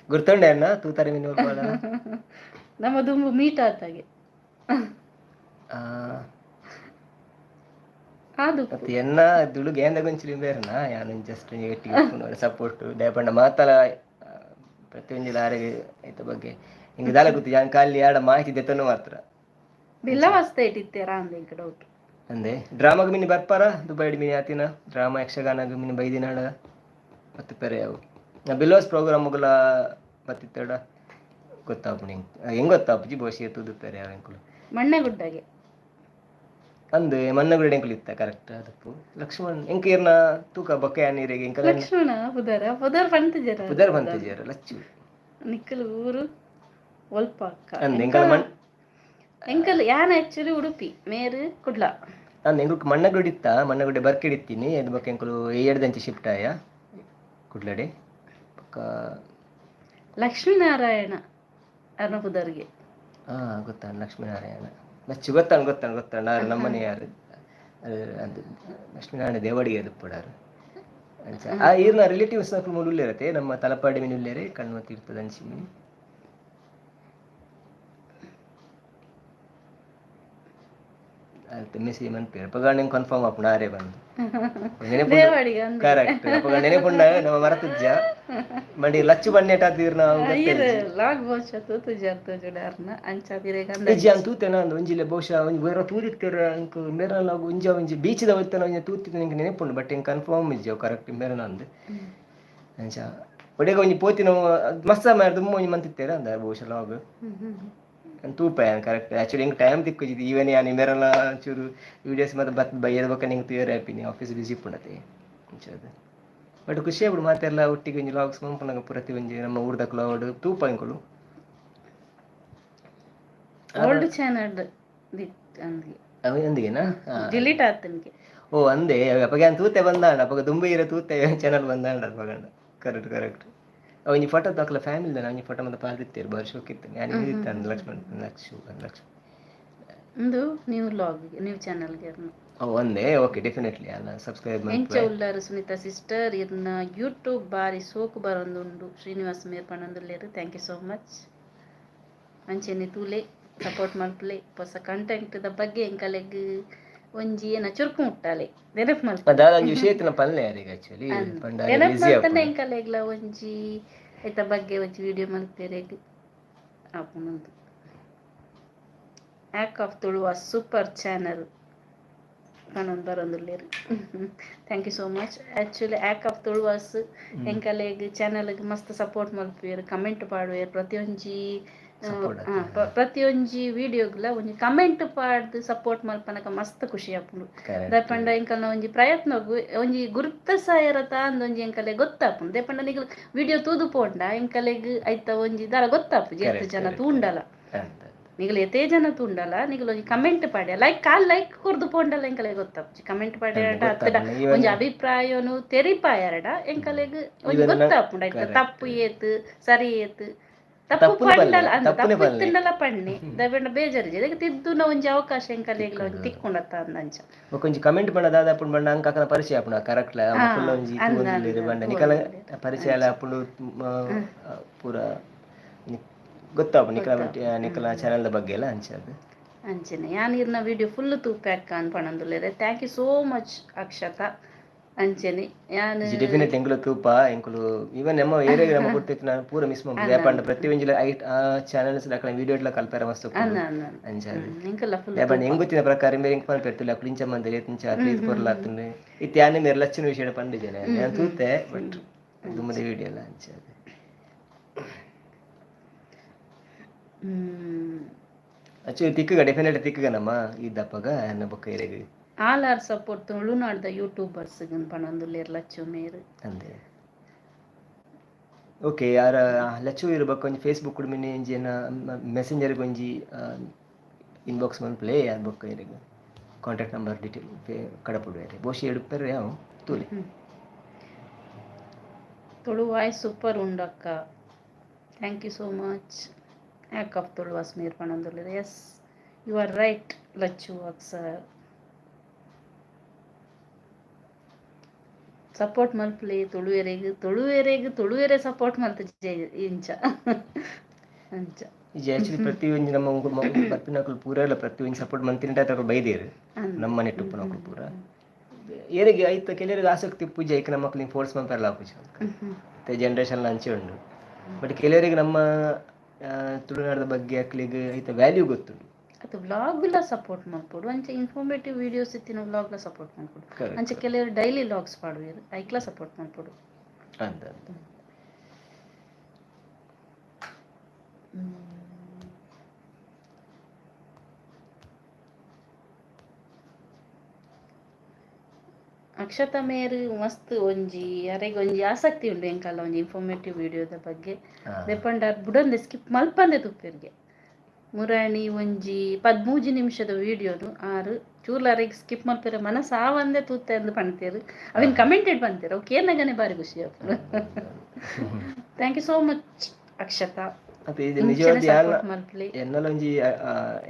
ಗುರ್ತೊಂಡೆ ಅಣ್ಣ ತೂತಾರೆ ನಮ್ಮ ದುಂಬು ಮೀಟ್ ಆತಾಗೆ ಅದು ಎನ್ನ ದುಳು ಗೇಂದ ಗೊಂಚಲಿ ಬೇರೆನ ಯಾನು ಜಸ್ಟ್ ಎಟ್ಟಿಗೆ ಸಪೋರ್ಟ್ ದಯಪಂಡ ಮಾತಲ ಪ್ರತಿಯೊಂದು ದಾರಿಗೆ ಐತ ಬಗ್ಗೆ ಹಿಂಗೆ ದಾಲ ಗೊತ್ತು ಯಾನ್ ಕಾಲಿ ಆಡ ಮಾಹಿತಿ ದೆತ್ತನು ಮಾತ್ರ ಬಿಲ್ಲ ಮಸ್ತ್ ಇಟ್ಟಿತ್ತೇರಾ ಅಂದೆ ಇಂಕ ಡೌಟ್ ಅಂದೆ ಡ್ರಾಮಾಗ ಮಿನಿ ಬರ್ಪಾರ ದುಬೈಡ್ ಮಿನಿ ಆತಿನ ಡ್ರಾಮಾ ಯಕ್ಷಗಾನಾಗ ಮಿನಿ ಬೈದಿನಾಡ ಮತ್ತೆ ಪೆರೆ ಅವು ನಾ ಬಿಲ್ವಾಸ್ ಪ್ರೋಗ್ರಾಮ್ಗಳ ಬತ್ತಿತ್ತೇಡ ಗೊತ್ತಾಪು ನಿಂಗೆ ಹೆಂಗೆ ಗೊತ್ತಾಪುಜಿ ಬೋಸಿ ಎತ್ತುದು ಪೆರೆ ಅವ ಅಂಕುಲು ಮಣ್ಣೆಗುಡ್ಡಗೆ ಅಂದು ಮನ್ನಗುಡಿ ಎಂಕುಲು ಇತ್ತ ಕರೆಕ್ಟ್ ಅದಪ್ಪು ಲಕ್ಷ್ಮಣ್ ಎಂಕ ಏರ್ನ ತೂಕ ಬೊಕ್ಕ ಯಾನೀರಿಗೆ ಎಂಕಲ ಲಕ್ಷ್ಮಣ ಪುದರ್ ಪಂತಜರ ಪುದರ್ ಬಂತಿಜಾರ ಲಚ್ಚು ನಿಕ್ಕಲು ಊರು ಒಲ್ಪಾಕ ಅಂದ್ ಎಂಕಲ ಎಂಕಲ್ ಯಾನ ಆಕ್ಚುಲಿ ಉಡುಪಿ ಮೇರು ಕುಡ್ಲ ಅಂದ್ ಎಂಕುಲು ಮಣ್ಣಗುಡಿ ಇತ್ತ ಮಣ್ಣಗುಡಿ ಬರ್ಕಿಡಿತ್ತೀನಿ ಅದು ಬೊಕ್ಕ ಎಂಕುಲು ಏಡ್ದಂಚಿ ಶಿಫ್ಟ್ ಆಯ ಕುಡ್ಲಡೆ ಬೊಕ್ಕ ಲಕ್ಷ್ಮೀನಾರಾಯಣ ಅರ್ನ ಪುದರ್ಗೆ ಗೊತ್ತಾಣ ಲಕ್ಷ್ಮೀನಾರಾಯಣ ಲಚ್ಚು ಗೊತ್ತಾಣ ನಮ್ಮನೆ ಯಾರು ಅದು ಲಕ್ಷ್ಮೀನಾರಾಯಣ ದೇವಡಿಗೆ ಅದು ಪಡಾರು ಈರ್ನ ರಿಲೇಟಿವ್ಸ್ ಮೂಲ ಉಳ್ಳೇರತ್ತೆ ನಮ್ಮ ತಲಪಾಡಿ ಮೀನು ಉಳ್ಳೇರೆ ಕಣ್ಮ ತೀರ್ಥದ ಅಂಚಿ ಮೀನು ಆಯ್ತು ಮೆಸೇಜ್ ಮನ್ಪೇರು ಪಗಾಣ ಕನ್ಫರ್ಮ್ ಆಪುಣ ಆರೇ ಬಂದು ಕರೆಕ್ಟ್ ಅಪಗ ನೆನೆಪುಂಡ ನಮ್ಮ ಮರತುಜ್ಜ ಮಂಡಿ ಲಚ್ಚು ಬಣ್ಣೆಟಾದಿರ್ ನಾವು ಹೆಜ್ಜೆ ಅಂತ ತೂತೆನ ಅಂದು ಒಂಜಿಲೆ ಬಹುಶಃ ಒಂಜಿ ಬೇರೆ ತೂದಿತ್ತೆರ ಅಂಕ್ ಮೇರನ ಒಂಜಿ ಬೀಚ್ದ ಹೋಯ್ತನ ಒಂಜಿ ತೂತಿತ್ತು ನಿಂಗೆ ನೆನೆಪುಂಡು ಬಟ್ ಹೆಂಗೆ ಕನ್ಫರ್ಮ್ ಇಜ್ಜವು ಕರೆಕ್ಟ್ ಮೇರನ ಅಂದು ಅಂಚ ಒಡೆಗ ಒಂಜಿ ಪೋತಿನ ಮಸ್ತ ಮಾರ್ದು ಒಂಜಿ ಮಂತಿತ್ತೇರ ಅಂದ ಬಹುಶಃ ಲಾಗ್ ತೂಪಾಯ ಕರೆಕ್ಟ್ ಆಕ್ಚುಲಿ ಹಿಂಗೆ ಟೈಮ್ ತಿಕ್ಕಿದ್ದು ಈವನ್ ಯಾನಿ ಮೇರಲ್ಲ ಚೂರು ವೀಡಿಯೋಸ್ ಮತ್ತೆ ಬೈಯದ ಬಕ್ಕ ನಿಂಗೆ ತೂಯರ್ ಹ್ಯಾಪಿನಿ ಆಫೀಸ್ ಬಿಸಿ ಪುಣತೆ ಅಂಚದು ಬಟ್ ಖುಷಿ ಆಗ್ಬಿಡು ಮಾತೆಲ್ಲ ಒಟ್ಟಿಗೆ ಒಂಜಿ ಲಾಗ್ಸ್ ಮಂಪುನಾಗ ಪ್ರತಿ ಒಂಜಿ ನಮ್ಮ ಊರ್ದ ಕ್ಲೌಡ್ ತೂಪ ಇಂಕೊಳು ಓಲ್ಡ್ ಚಾನಲ್ ಅಂದಿಗೆನಾ ಡಿಲೀಟ್ ಆತನಿಗೆ ಓ ಅಂದೆ ಅಪ್ಪಗೆ ಅಂತ ತೂತೆ ಬಂದಾಂಡ ಅಪ್ಪಗ ದುಂಬೈ ಇರೋ ತೂತೆ ಚಾನಲ್ ಬಂದಾಂಡ ಅಪ್ಪಗಂಡ ಕರೆಕ್ಟ್ ಒಂಜಿ ಫೋಟೋ ತಕ್ಕಲ ಫ್ಯಾಮಿಲಿ ಒಂಜಿ ಫೋಟೋ ಮತ್ತೆ ಪಾಲ್ದಿತ್ತೇರು ಬಾರಿ ಶೋಕಿತ್ತು ನಾನು ಇತ್ತಾನೆ ಲಕ್ಷ್ಮಣ್ ಒಂದು ನ್ಯೂ ಲಾಗ್ ನ್ಯೂ ಚಾನಲ್ಗೆ ಒಂದೇ ಓಕೆ ಡೆಫಿನೆಟ್ಲಿ ಅಲ್ಲ ಸಬ್ಸ್ಕ್ರೈಬ್ ಎಂಚ ಉಳ್ಳಾರು ಸುನೀತಾ ಸಿಸ್ಟರ್ ಇರ್ನ ಯೂಟ್ಯೂಬ್ ಬಾರಿ ಸೋಕು ಬರೊಂದುಂಡು ಶ್ರೀನಿವಾಸ್ ಮೇರ್ ಪಣಂದುಲ್ಲೇರು ಥ್ಯಾಂಕ್ ಯು ಸೋ ಮಚ್ ಅಂಚೆನೆ ತೂಲೆ ಸಪೋರ್ಟ್ ಮಲ್ಪಲೆ ಹೊಸ ಕಂಟೆಂಟ್ ಬಗ್ಗೆ ಎಂಕಲೆಗ್ ಒಂಜಿ ಏನ ಚುರುಕು ಮುಟ್ಟಾಲೆ ನೆನಪು ಮಲ್ಪನೆ ವಿಷಯತಿನ ಪಲ್ಲೆ ಯಾರಿಗೆ ಆಕ್ಚುಲಿ ನೆನಪು ಮಲ್ತನೆ ಎಂಕಲೆಗ್ಲ ಒಂಜಿ ಐತ ಬಗ್ಗೆ ಒಂಜಿ ವಿಡಿಯೋ ಮಲ್ಪೆರೆಗ್ ಆಪುನಂದು act of Tuluva super channel ಪಣೊಂದು ಬರೊಂದುಲ್ಲೇರು thank you so much actually act of Tuluvas ಎಂಕಲೆಗ್ ಚಾನಲ್ಗೆ ಮಸ್ತ್ ಸಪೋರ್ಟ್ ಮಲ್ಪುವೆರು ಕಮೆಂಟ್ ಪಾಡುವೆರು ಪ್ರತಿಯೊಂಜಿ ವಿಡಿಯೋಗ್ಲ ಒಂಜಿ ಕಮೆಂಟ್ ಪಾಡ್ದು ಸಪೋರ್ಟ್ ಮಲ್ಪನಕ ಮಸ್ತ್ ಖುಷಿ ಆಪುಂಡು ದಯಪಂಡ ಎಂಕಲ್ನ ಒಂಜಿ ಪ್ರಯತ್ನಗು ಒಂಜಿ ಗುರುತ ಅಂದೊಂಜಿ ಎಂಕಲೆ ಗೊತ್ತಾಪುಂಡು ದಯಪಂಡ ನಿಗಲು ವಿಡಿಯೋ ತೂದು ಪೋಂಡ ಎಂಕಲೆಗ್ ಐತ ಒಂಜಿ ದಾರ ಗೊತ್ತಾಪು ಜೆತ್ತು ಜನ ತೂಂಡಲ ನಿಗಲು ಎತೇ ಜನ ತೂಂಡಲ ನಿಗಲು ಒಂಜಿ ಕಮೆಂಟ್ ಪಾಡ್ಯ ಲೈಕ್ ಕೊರ್ದು ಪೋಂಡಲ ಎಂಕಲೆ ಗೊತ್ತಾಪು ಕಮೆಂಟ್ ಪಾಡ್ಯಾಡ ಅತ್ತಡ ಒಂಜಿ ಅಭಿಪ್ರಾಯನು ತೆರಿಪಾಯರಡ ಎಂಕಲೆಗ್ ಒಂಜಿ ಗೊತ್ತಾಪುಂಡು ಐತ ತಪ್ಪು ಏತ್ ಸರಿ ಏತ್ ತಪ್ಪು ಪಂಡಲ ಅಂದ ತಪ್ಪು ತಿಂಡಲ ಪಣ್ಣಿ ದಯಪಂಡ ಬೇಜಾರು ಇದಕ್ಕೆ ತಿದ್ದುನ ಒಂಜಿ ಅವಕಾಶ ಎಂಕಲೆಗ್ಲ ಒಂಜಿ ತಿಕ್ಕೊಂಡತ್ತ ಅಂದಂಚ ಒಂಜಿ ಕಮೆಂಟ್ ಪಂಡದಾದ ಅಪ್ಪುಂಡು ಬಂಡ ಅಂಕಕನ ಪರಿಚಯ ಆಪುಂಡು ಕರೆಕ್ಟ್ ಅಪ್ಪುಲ್ಲ ಒಂಜಿ ತೂಂದಿಲ್ಲೆರ್ ಬಂಡ ನಿಕಲ ಪರಿಚಯ ಆಲ ಅಪ್ಪುಂಡು ಪೂರ ಗೊತ್ತಾಪು ನಿಕಲ ಚಾನಲ್ದ ಬಗ್ಗೆ ಎಲ್ಲ ಅಂಚನೆ ಯಾನಿರ್ನ ವಿಡಿಯೋ ಫುಲ್ ತೂಪೆಕ್ಕ ಅನ್ಪಣಂದುಲ್ಲೆರ್ thank you so much Akshata ಅಂಚನೆ ಯಾನು ಡೆಫಿನೆಟ್ಲಿ ಎಂಕುಲು ತೂಪ ಎಂಕುಲು ಈವನ್ ನಮ್ಮ ಏರಿಯಾಗೆ ನಮ್ಮ ಕೊಡ್ತಿತ್ತು ನಾನು ಪೂರ ಮಿಸ್ ಮಾಡ್ದೆ ಯಾಪಂಡ ಪ್ರತಿ ಒಂಜಿ ಆ ಚಾನಲ್ಸ್ ದಾಖಲ ವಿಡಿಯೋ ಇಟ್ಲ ಕಲ್ಪೆರ ಮಸ್ತ್ ಅಂಚಾದು ಎಂಕಲ್ಲ ಫುಲ್ ಯಾಪಂಡ ಎಂಗುತ್ತಿನ ಪ್ರಕಾರ ಮೇರೆ ಎಂಕ್ ಪನ್ಪೆರ್ತಿಲ್ಲ ಅಕ್ಲು ಇಂಚ ಮಂದೆ ಇಂಚ ಪ್ಲೀಸ್ ಕೊರ್ಲಾತುಂಡು ಇತ್ತು ಯಾನೆ ಮೇರೆ ಲಚ್ಚಿನ ವಿಷಯ ಪಂಡಿದ್ದೇನೆ ನಾನು ತೂತೆ ಬಟ್ ದುಮ್ಮದ ವಿಡಿಯೋ ಎಲ್ಲ ಅಂಚಾದು ಅಚ್ಚು ತಿಕ್ಕಗ ಡೆಫಿನೆಟ್ ತಿಕ್ಕಗ ನಮ್ಮ ಇದ್ದಪ್ಪಗ ನನ್ನ ಬೊಕ್ಕ ಏರಿಯಾಗೆ ಆಲ್ ಆರ್ ಸಪೋರ್ಟ್ ತುಳುನಾಡ್ದ ಯೂಟ್ಯೂಬರ್ಸ್ ಪಣಂದುಲ್ಲೇರ್ ಲಚ್ಚು ಮೇರು ಅಂದೆ ಓಕೆ ಯಾರ ಲಚ್ಚು ಇರ್ಬೇಕು ಒಂಜಿ ಫೇಸ್ಬುಕ್ ಮಿನಿ ಎಂಜಿನ ಮೆಸೆಂಜರ್ಗೆ ಒಂಜಿ ಇನ್ಬಾಕ್ಸ್ ಮನ್ಪ್ಲೇ ಯಾರ ಬೊಕ್ಕ ಏರಿಯಾಗೆ ಕಾಂಟ್ಯಾಕ್ಟ್ ನಂಬರ್ ಡೀಟೇಲ್ ಕಡಪುಡು ಬೋಶಿ ಎಡುಪ್ಪರು ಯಾವ ತೂಲಿ ತುಳು ವಾಯ್ಸ್ ಸೂಪರ್ ಉಂಡಕ್ಕ thank you so much act of Tuluvas ಮೇರ್ ಪಣಂದುಲ್ಲೇರ್ yes you are right Lachchu ಅಕ್ಸರ್ ಸಪೋರ್ಟ್ ಮಲ್ಪಲೆ ತುಳುವೆರೆಗೆ ಸಪೋರ್ಟ್ ಮಲ್ತ ಇಂಚ ಅಂಚ ಈಗ ಆಕ್ಚುಲಿ ಪ್ರತಿ ಒಂಜಿ ನಮ್ಮ ಬರ್ಪಿನಕುಲು ಪೂರ ಎಲ್ಲ ಪ್ರತಿ ಒಂಜಿ ಸಪೋರ್ಟ್ ಮಂತಿನ ತಕ ಬೈದೇರು ನಮ್ಮ ಮನೆ ಟುಪ್ಪನಕುಲು ಪೂರ ಏರಿಗೆ ಐತ ಕೆಲವರಿಗೆ ಆಸಕ್ತಿ ಪೂಜೆ ಐಕ ನಮ್ಮ ಮಕ್ಳಿಗೆ ಫೋರ್ಸ್ ಮಂಪೆರಲ್ಲ ಪೂಜೆ ಮತ್ತೆ ಜನರೇಷನ್ ಅಂಚೆ ಉಂಡು ಬಟ್ ಕೆಲವರಿಗೆ ನಮ್ಮ ತುಳುನಾಡದ ಬಗ್ಗೆ ಅಕ್ಲಿಗೆ ಐತ ವ್ಯಾಲ್ಯೂ ಗೊತ್ತುಂಡು ಅದು ವ್ಲಾಗ್ಲ ಸಪೋರ್ಟ್ ಮಾಡ್ಕೊಡು ಅಂಚೆ ಇನ್ಫಾರ್ಮೇಟಿವ್ ವಿಡಿಯೋಸ್ ಇತ್ತಿನ ವ್ಲಾಗ್ಲ ಸಪೋರ್ಟ್ ಮಾಡ್ಕೊಡು ಅಂಚೆ ಕೆಲವರು ಡೈಲಿ ವ್ಲಾಗ್ಸ್ ಪಾಡುವೆರು ಐಕ್ಲ ಸಪೋರ್ಟ್ ಮಾಡ್ಕೊಡು ಅಂತ ಅಕ್ಷತಾ ಮೇರು ಮಸ್ತ್ ಒಂಜಿ ಅರೆಗ್ ಒಂಜಿ ಆಸಕ್ತಿ ಉಂಡು ಎಂಕಲ್ಲ ಒಂಜಿ ಇನ್ಫಾರ್ಮೇಟಿವ್ ವಿಡಿಯೋದ ಬಗ್ಗೆ ದೆಪಂಡ ಬುಡೊಂದೆ ಸ್ಕಿಪ್ ಮಲ್ಪಂದೆ ತುಪ್ಪೆರ್ಗೆ ಮುರಾಣಿ ಒಂಜಿ 13 ನಿಮಿಷದ ವಿಡಿಯೋನು ಆರು ಚೂರ್ಲಾರೆಗ್ ಸ್ಕಿಪ್ ಮಲ್ಪೆರೆ ಮನಸ್ಸು ಆವಂದೆ ತೂತೆ ಅಂದು ಪಣ್ತೇರು ಅವಿನ್ ಕಮೆಂಟೆಡ್ ಪಂತೇರು ಅವು ಕೇರ್ನಗನೆ ಬಾರಿ ಖುಷಿ ಆಪುಂಡು. Thank you so much Akshata. ನಿಜವಾದ ಎನ್ನಲೊಂಜಿ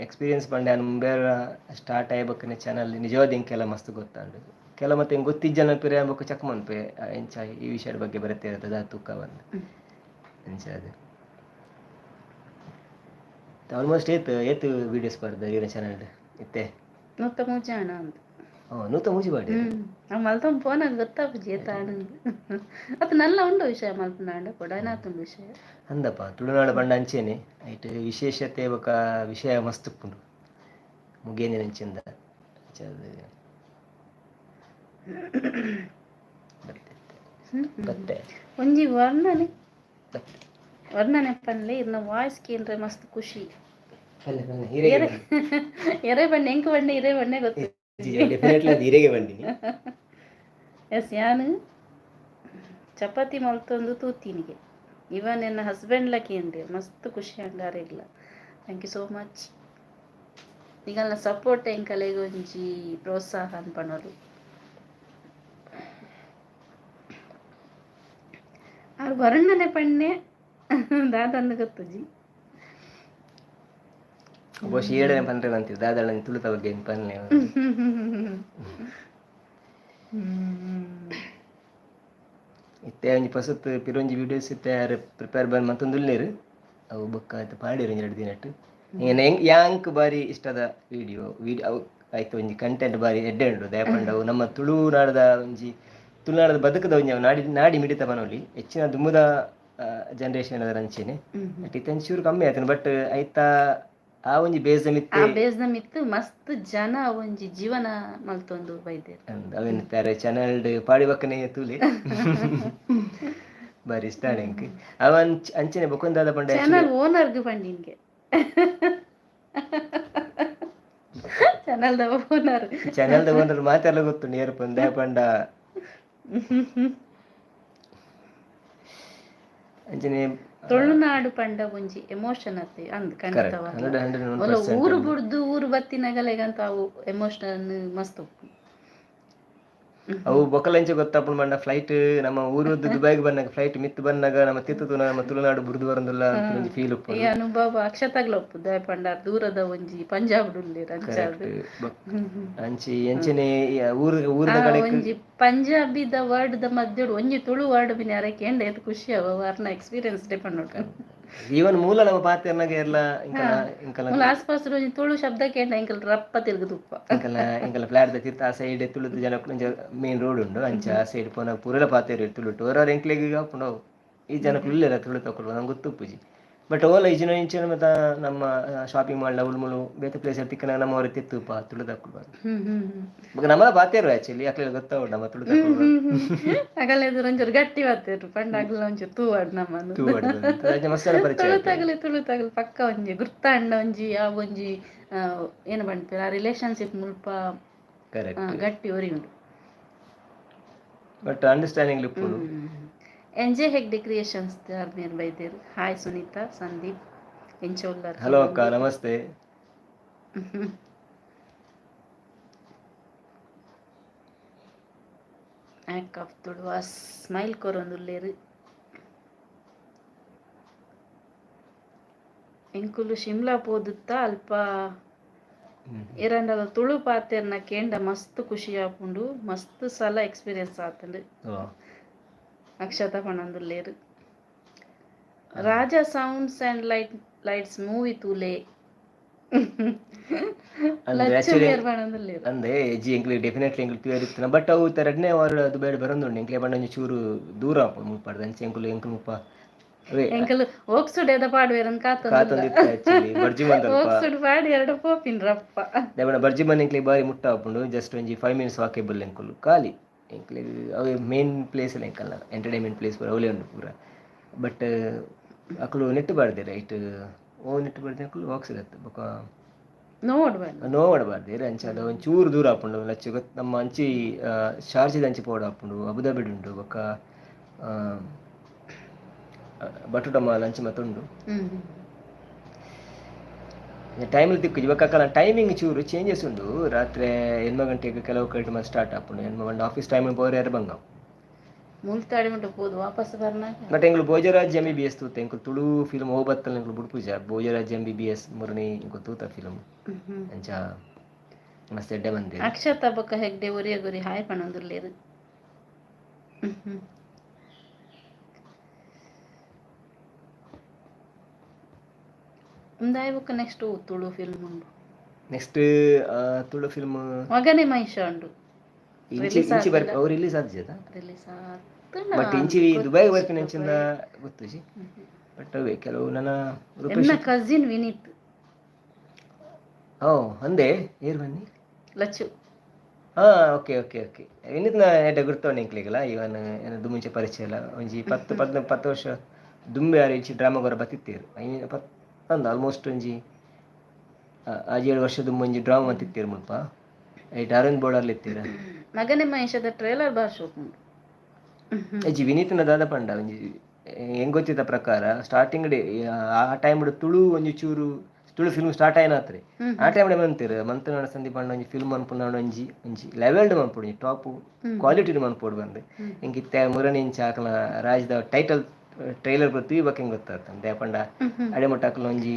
ಎಕ್ಸ್ಪೀರಿಯನ್ಸ್ ಪಂಡೆ ನಾನು ಮುಂಬೇರ ಸ್ಟಾರ್ಟ್ ಆಯ್ಬೇಕನೆ ಚಾನಲ್ ನಿಜವಾದ ಇಂಕೆಲ್ಲ ಮಸ್ತ್ ಗೊತ್ತಾಂಡು ಕೆಲ ಮತ್ತೆ ಗೊತ್ತಿಜ್ಜನ ಪಿರೆ ಆಗ್ಬೇಕು ಚೆಕ್ ಮನ್ಪೆ ಎಂಚ ಈ ವಿಷಯದ ಬಗ್ಗೆ ಬರುತ್ತೆ ಇರ್ತದ ತೂಕ ಬಂದು ಎಂಚ ಅದು ಆಲ್ಮೋಸ್ಟ್ ಏತು ವಿಡಿಯೋಸ್ ಬರ್ದ ಇವ್ರ ಚಾನಲ್ ಇತ್ತೆ ನೂತ ಮೂಜಾಣ ಅಂತ ನೂತ ಮುಜಿ ಬಾಡಿ ಮಲ್ತ ಫೋನಾಗ ಗೊತ್ತಾಪುಜಿ ಏತಾಡು ಅದು ನಲ್ಲ ಉಂಡು ವಿಷಯ ಮಲ್ಪನಾಂಡ ಕೂಡ ಏನಾತುಂಡು ವಿಷಯ ಅಂದಪ್ಪ ತುಳುನಾಡು ಬಂಡ ಅಂಚೆನೆ ಐಟ್ ವಿಶೇಷತೆ ಬೊಕ ವಿಷಯ ಮಸ್ತ್ ಉಪ್ಪುಂಡು ಮುಗೇನೆ ಅಂಚಿಂದ ಒಂಜಿ ವರ್ಣನೆ ಪನ್ಲೆ ಇರ್ನ ವಾಯ್ಸ್ ಕೇಂದ್ರ ಮಸ್ತ್ ಖುಷಿ ಎರೆ ಬಣ್ಣೆ ಎಂಕು ಬಣ್ಣೆ ಇರೆ ಬಣ್ಣೆ ಗೊತ್ತು ಎಸ್ ಯಾನು ಚಪಾತಿ ಮಲ್ತೊಂದು ತೂತಿನಿಗೆ ಇವನ್ ನನ್ನ ಹಸ್ಬೆಂಡ್ ಲಕ್ಕೆ ಅಂದೆ ಮಸ್ತ್ ಖುಷಿ ಅಂಗಾರೆ ಇಲ್ಲ. Thank you so much. ಈಗ ನನ್ನ ಸಪೋರ್ಟ್ ಎಂಕಲೆಗೆ ಒಂಜಿ ಪ್ರೋತ್ಸಾಹ ಅನ್ಪಣೋರು ಅವ್ರು ವರ್ಣನೆ ಪಣ್ಣೆ ದಾದಂದು ಗೊತ್ತುಜಿ ಏಳನೇ ಪಂಡ್ರೆ ಅಂತೀವಿ ದಾದಾಳ ತುಳಿತ ಬಗ್ಗೆ ಪನ್ನೆ ಇತ್ತೆ ಒಂಜಿ ಪಸತ್ ಪಿರೊಂಜಿ ವಿಡಿಯೋಸ್ ಇತ್ತೆ ಯಾರು ಪ್ರಿಪೇರ್ ಬಂದು ಮತ್ತೊಂದು ಉಳ್ಳೇರು ಅವು ಬೊಕ್ಕ ಆಯ್ತು ಪಾಡಿರು ಒಂಜಿ 2 ದಿನಟ್ಟು ಯಾಂಕ್ ಬಾರಿ ಇಷ್ಟದ ವಿಡಿಯೋ ಅವು ಆಯ್ತು ಒಂಜಿ ಕಂಟೆಂಟ್ ಬಾರಿ ಎಡ್ಡೆ ಉಂಡು ದಯಪಂಡ ಅವು ನಮ್ಮ ತುಳುನಾಡದ ಒಂಜಿ ತುಳುನಾಡದ ಬದುಕದ ಒಂಜಿ ನಾಡಿ ಮಿಡಿತ ಬನೋಲಿ ಹೆಚ್ಚಿನ ದುಮ್ಮದ ಜನರೇಷನ್ ಅದರ ಅಂಚೆನೆ ಇತ್ತಂಚೂರು ಕಮ್ಮಿ ಆಯ್ತು ಬಟ್ ಆಯ್ತಾ ಆ ಒಂಜಿ ಬೇಸ್ದ ಮಿತ್ತು ಮಸ್ತ್ ಜನ ಒಂಜಿ ಜೀವನ ಮಲ್ತೊಂದು ಬೈದೇರು ಅವೇನು ತಾರೆ ಚಾನಲ್ ಪಾಡಿ ಬಕ್ಕನೆ ತೂಲೆ ಬಾರಿ ಇಷ್ಟ ಎಂಕ್ ಅವನ್ ಅಂಚನೆ ಬೊಕೊಂದಾದ ಪಂಡ ಚಾನಲ್ ಓನರ್ಗ್ ಪಂಡಿನ್ಗೆ ಚಾನಲ್ದ ಓನರ್ ಮಾತೆಲ್ಲ ಗೊತ್ತು ನೇರ್ ಪಂದ ಪಂಡ ಅಂಚನೆ ತುಳುನಾಡು ಪಂಡ ಒಂಜಿ ಎಮೋಷನ್ ಅತ್ತೆ ಅಂದ್ ಖಂಡಿತವಾಗ್ಲೂ ಊರು ಬುಡ್ದು ಊರು ಬತ್ತಿನಗಲೆಗಂತ ಅವು ಎಮೋಷನ್ ಮಸ್ತ್ ಉಪ್ಪು ಅವು ಬೊಕಲಂಚೆ ಗೊತ್ತಾಪುಂಡು ಮಂಡ ಫ್ಲೈಟ್ ನಮ್ಮ ಊರದ್ದು ದುಬೈಗೆ ಬಂದಾಗ ಫ್ಲೈಟ್ ಮಿತ್ತು ಬಂದಾಗ ನಮ್ಮ ತಿತ್ತು ನಮ್ಮ ತುಳುನಾಡು ಬುಡ್ದು ಬರಂದಿಲ್ಲ ಒಂಜಿ ಫೀಲ್ ಉಪ್ಪು ಈ ಅನುಭವ ಅಕ್ಷತಾಗ್ಲ ಉಪ್ಪು ದಯಪಂಡ ದೂರದ ಒಂಜಿ ಪಂಜಾಬ್ ಡುಲ್ಲೇರ್ ಅಂಚಿ ಎಂಚನೆ ಊರದ ಕಡೆ ಒಂಜಿ ಪಂಜಾಬಿದ ವರ್ಡ್ ದ ಮಧ್ಯಡು ಒಂಜಿ ತುಳು ವರ್ಡ್ ಬಿನ ಯಾರಕ್ಕೆ ಎಂಡ ಎತ್ ಖುಷಿ ಅವ ಅರ್ನ ಎಕ್ಸ್ಪೀರಿಯನ್ಸ್ ಡಿಪೆಂಡ್ ಉಂಟು ಈವನ್ ಮೂಲ ನಮ್ಮ ಪಾತೆರ್ನಾಗ ಎಲ್ಲ ಆಸ್ಪಾಸ್ ಒಂಜಿ ತುಳು ಶಬ್ದ ಕೇಂಡ ಎಂಕಲ್ ರಪ್ಪ ತಿರುಗುದುಪ್ಪ ಎಂಕಲ ಫ್ಲಾಟ್ ದ ತಿರ್ತ ಆ ಸೈಡ್ ತುಳುದು ಜನ ಮೇನ್ ರೋಡ್ ಉಂಡು ಅಂಚ ಆ ಸೈಡ್ ಪೋನ ಪೂರೆಲ ಪಾತೆರ್ ತುಳುಟು ಅವರ ಎಂಕ್ಲೆಗ್ ಹಾಪುಂಡು ಈ ಜನ ಉಳ್ಳೇರ ತುಳು ತಕೊಳ್ಬೋದು ನಂಗೆ ಗೊತ್ತುಪ್ಪುಜಿ ಬಟ್ ಓಲ ಈಜಿನ ಇಂಚಿನ ಮತ್ತೆ ನಮ್ಮ ಶಾಪಿಂಗ್ ಮಾಲ್ ಉಳ್ಮುಳು ಬೇತೆ ಪ್ಲೇಸ್ ತಿಕ್ಕನ ನಮ್ಮ ಅವ್ರ ತಿತ್ತುಪ್ಪ ತುಳು ತಕೊಳ್ಬಾರ್ದು ನಮ್ಮದ ಪಾತೆರು ಆಕ್ಚುಲಿ ಯಾಕೆ ಗೊತ್ತಾವು ನಮ್ಮ ತುಳು ತಗೊಳ್ಳೋದು ಗಟ್ಟಿ ಪಾತೆರು ಪಂಡಾಗ್ಲ ಒಂಚೂರು ತೂವಾಡ್ ತುಳು ತಗಲಿ ಪಕ್ಕ ಒಂಜಿ ಗುರ್ತಾಂಡ ಒಂಜಿ ಆ ಒಂಜಿ ಏನು ಬಂಡ್ಪೇರ ಆ ರಿಲೇಶನ್ಶಿಪ್ ಮುಲ್ಪ ಗಟ್ಟಿ ಒರಿ ಉಂಡು ಬಟ್ ಅಂಡರ್ಸ್ಟ್ಯಾಂಡಿಂಗ್ ಲಿಪ್ಪುಡು ಎಂಜೆ ಹೆಗ್ಡೆ ಕ್ರಿಯೇಷನ್ಸ್ ದಾರ್ನೇರ್ ಬೈದೇರು. ಹಾಯ್ ಸುನೀತಾ ಸಂದೀಪ್ ಎಂಚೋಲ್ಲರ್. ಹಲೋ ಅಕ್ಕ ನಮಸ್ತೆ. ಆಕ್ ಆಫ್ ತುಳುವ ಸ್ಮೈಲ್ ಕೊರೊಂದುಲ್ಲೇರು ಎಂಕುಲು ಶಿಮ್ಲಾ ಪೋದುತ್ತ ಅಲ್ಪ ಎರಡಲ ತುಳು ಪಾತೆರ್ನ ಕೇಂಡ ಮಸ್ತ್ ಖುಷಿ ಆಪುಂಡು ಮಸ್ತ್ ಸಲ ಎಕ್ಸ್ಪೀರಿಯನ್ಸ್ ಆತಂಡು ಅಕ್ಷತಾ ಪಣಂದುಲ್ಲೇರು. Raja sounds and lights movie ತೂಲೆ ಅಂದೆ ಎಜ್ಜಿ ಎಂಕ್ಲೆ ಡೆಫಿನೆಟ್ಲಿ ಎಂಕ್ಲೆ ಕ್ಲಿಯರ್ ಇತ್ತು ಬಟ್ ಅವು ಎರಡನೇ ವಾರ ಅದು ಬೇಡ ಬರಂದುಂಡು ಎಂಕ್ಲೆ ಬಂಡ ಚೂರು ದೂರ ಆಪುಂಡು ಮುಪ್ಪಾಡ್ದು ಅಂಚೆ ಎಂಕುಲು ಮುಪ್ಪ ಎಂಕಲು ಓಕ್ಸುಡ್ ಎದ ಪಾಡುವೆರನ್ ಓಕ್ಸುಡ್ ಪಾಡಿ ಎರಡು ಪೋಪಿನ್ರಪ್ಪ ದೇವನ ಬರ್ಜಿಮನ್ ಎಂಕ್ಲೆ ಬಾರಿ ಮುಟ್ಟ ಆಪುಂಡು ಜಸ್ಟ್ ಒಂಜಿ 5 minutes ವಾಕೇಬಲ್ ಎಂಕುಲು ಖಾಲಿ ಎಂಕ್ಲೆ ಅವು ಮೇನ್ ಪ್ಲೇಸ್ ಎಲ್ಲ ಎಂಕಲ್ಲ ಎಂಟರ್ಟೈನ್ಮೆಂಟ್ ಪ್ಲೇಸ್ ಪೂರ ಅವಲೇ ಉಂಡು ಪೂರ ಬಟ್ ಅಕ್ಕಲು ನೆಟ್ಟು ಬಾಡ್ದೆ ರೈಟ್ ನೆಟ್ಟು ಬಾಡ್ದೆ ಅಕ್ಕಲು ವಾಕ್ ಸಿಗತ್ತೆ ಬೊಕ ನೋಡಬಾರ್ದು ಏರಿ ಅಂಚ ಅದು ಒಂಚೂರು ದೂರ ಆಪುಂಡು ಲಚ್ಚ ನಮ್ಮ ಅಂಚಿ ಶಾರ್ಜಿದ ಅಂಚಿ ಪೋಡ ಆಪುಂಡು ಅಬುದಾಬಿಡ್ ಉಂಡು ಬೊಕ್ಕ ಬಟುಟ ಮಾಲ್ ಅಂಚಿ ಮತ್ತೆ ಉಂಡು ಟೈಮಲ್ಲಿ ತಿಕ್ಕು ಇವಾಗ ಟೈಮಿಂಗ್ ಚೂರು ಚೇಂಜಸ್ ಉಂಡು ರಾತ್ರಿ 8 ಗಂಟೆಗೆ ಕೆಲವು ಕಡೆ ಸ್ಟಾರ್ಟ್ ಆಪುಂಡು ಒಂದು ಆಫೀಸ್ ಟೈಮ್ ಪೋರೆ ಯಾರು ಬಂಗ ಮುಲ್ತಾಡಿ ಮುಟ್ಟು ಹೋದು ವಾಪಸ್ ಬರ್ನಾಗ ಬಟ್ ಎಂಗ್ಳು ಭೋಜರಾಜ್ MBBS ತೂತ ಎಂಕು ತುಳು ಫಿಲ್ಮ್ ಹೋಗ್ಬತ್ತಲ್ಲ ಎಂಗ್ಳು ಬುಡ್ಪುಜ ಭೋಜರಾಜ್ MBBS ಮುರಣಿ ಎಂಕು ತೂತ ಫಿಲ್ಮ್ ಅಂಚ ಮಸ್ತ್ ಎಡ್ಡೆ ಬಂದೆ ಅಕ್ಷತಾ ಬೊಕ್ಕ ಹೆಗ್ಡೆ ಒರಿಯ ಗೊರಿ ಹಾಯ್ ಪಣೊಂದುಲ್ಲೇರು ಉಂದಾಯ ಬೊಕ್ಕ ನೆಕ್ಸ್ಟ್ ತುಳು ಫಿಲ್ಮ್ ಉಂಡು ನೆಕ್ಸ್ಟ್ ತುಳು ಫಿಲ್ಮ್ ಮಗನೇ ಮಹಿಷ ಉಂಡು ಅವ್ರು ರಿಲೀಸ್ ಆದ ರಿಲೀಸ್ ಬಟ್ ಇಂಚಿ ದುಬೈಗೆ ಬರ್ತೀನಿ ಅಂಚಿಂದ ಗೊತ್ತು ಜಿ ಬಟ್ ಅವೇ ಕೆಲವು ನನ್ನ ಕಸಿನ್ ವಿನೀತ್ ಅಂದೆ ಏರ್ ಬನ್ನಿ ಲಚ್ಚು ಓಕೆ ಓಕೆ ಓಕೆ ವಿನೀತ್ನ ಎಡ್ಡೆ ಗುರ್ತವಣ್ಣ ಇಂಕ್ಲಿಗಲ್ಲ ಇವನ್ ಏನದು ಮುಂಚೆ ಪರಿಚಯ ಇಲ್ಲ ಒಂಜಿ 10 ವರ್ಷ ದುಂಬೆ ಯಾರು ಇಂಚಿ ಡ್ರಾಮಾ ಬರ ಬತ್ತಿತ್ತೇರು ಅಂದ ಆಲ್ಮೋಸ್ಟ್ ಒಂಜಿ 7 ವರ್ಷದ ಒಂಜಿ ಡ್ರಾಮಾ ಮತ್ತಿತ್ತೇರು ಮುಲ್ಪ ಐಟ್ ಅರೇಂಜ್ ಬೋರ್ಡರ್ಲಿ ಇತ್ತೀರ ಮಗನೇ ಮಹೇಶದ ಟ್ರೇಲರ್ ಬಾರ್ ಶೋಕ್ ಉಂಟು ಅಜ್ಜಿ ವಿನೀತ್ನ ದಾದ ಪಂಡ ಒಂಜಿ ಹೆಂಗ್ ಗೊತ್ತಿದ್ದ ಪ್ರಕಾರ ಸ್ಟಾರ್ಟಿಂಗ್ ಡೇ ಆ ಟೈಮ್ ತುಳು ಒಂಜಿ ಚೂರು ತುಳು ಫಿಲ್ಮ್ ಸ್ಟಾರ್ಟ್ ಆಯ್ನಾತ್ರಿ ಆ ಟೈಮ್ ಮಂತಿರು ಮಂತನಾಡ ಸಂದೀಪ್ ಅಣ್ಣ ಒಂಜಿ ಫಿಲ್ಮ್ ಅನ್ಪುನಾಡು ಒಂಜಿ ಲೆವೆಲ್ಡ್ ಮನ್ಪುಡು ಟಾಪ್ ಕ್ವಾಲಿಟಿ ಮನ್ಪೋಡು ಬಂದು ಹಿಂಗಿತ್ತೆ ಮುರಣಿ ಇಂಚ ಹಾಕಲ ರಾಜ್ದ ಟೈಟಲ್ ಟ್ರೈಲರ್ ಗೊತ್ತಿ ಬಗ್ಗೆ ಗೊತ್ತಾಗ್ತದೆ ದೇಪಂಡ ಅಡೆಮುಟ್ಟ ಹಾಕಲ ಒಂಜಿ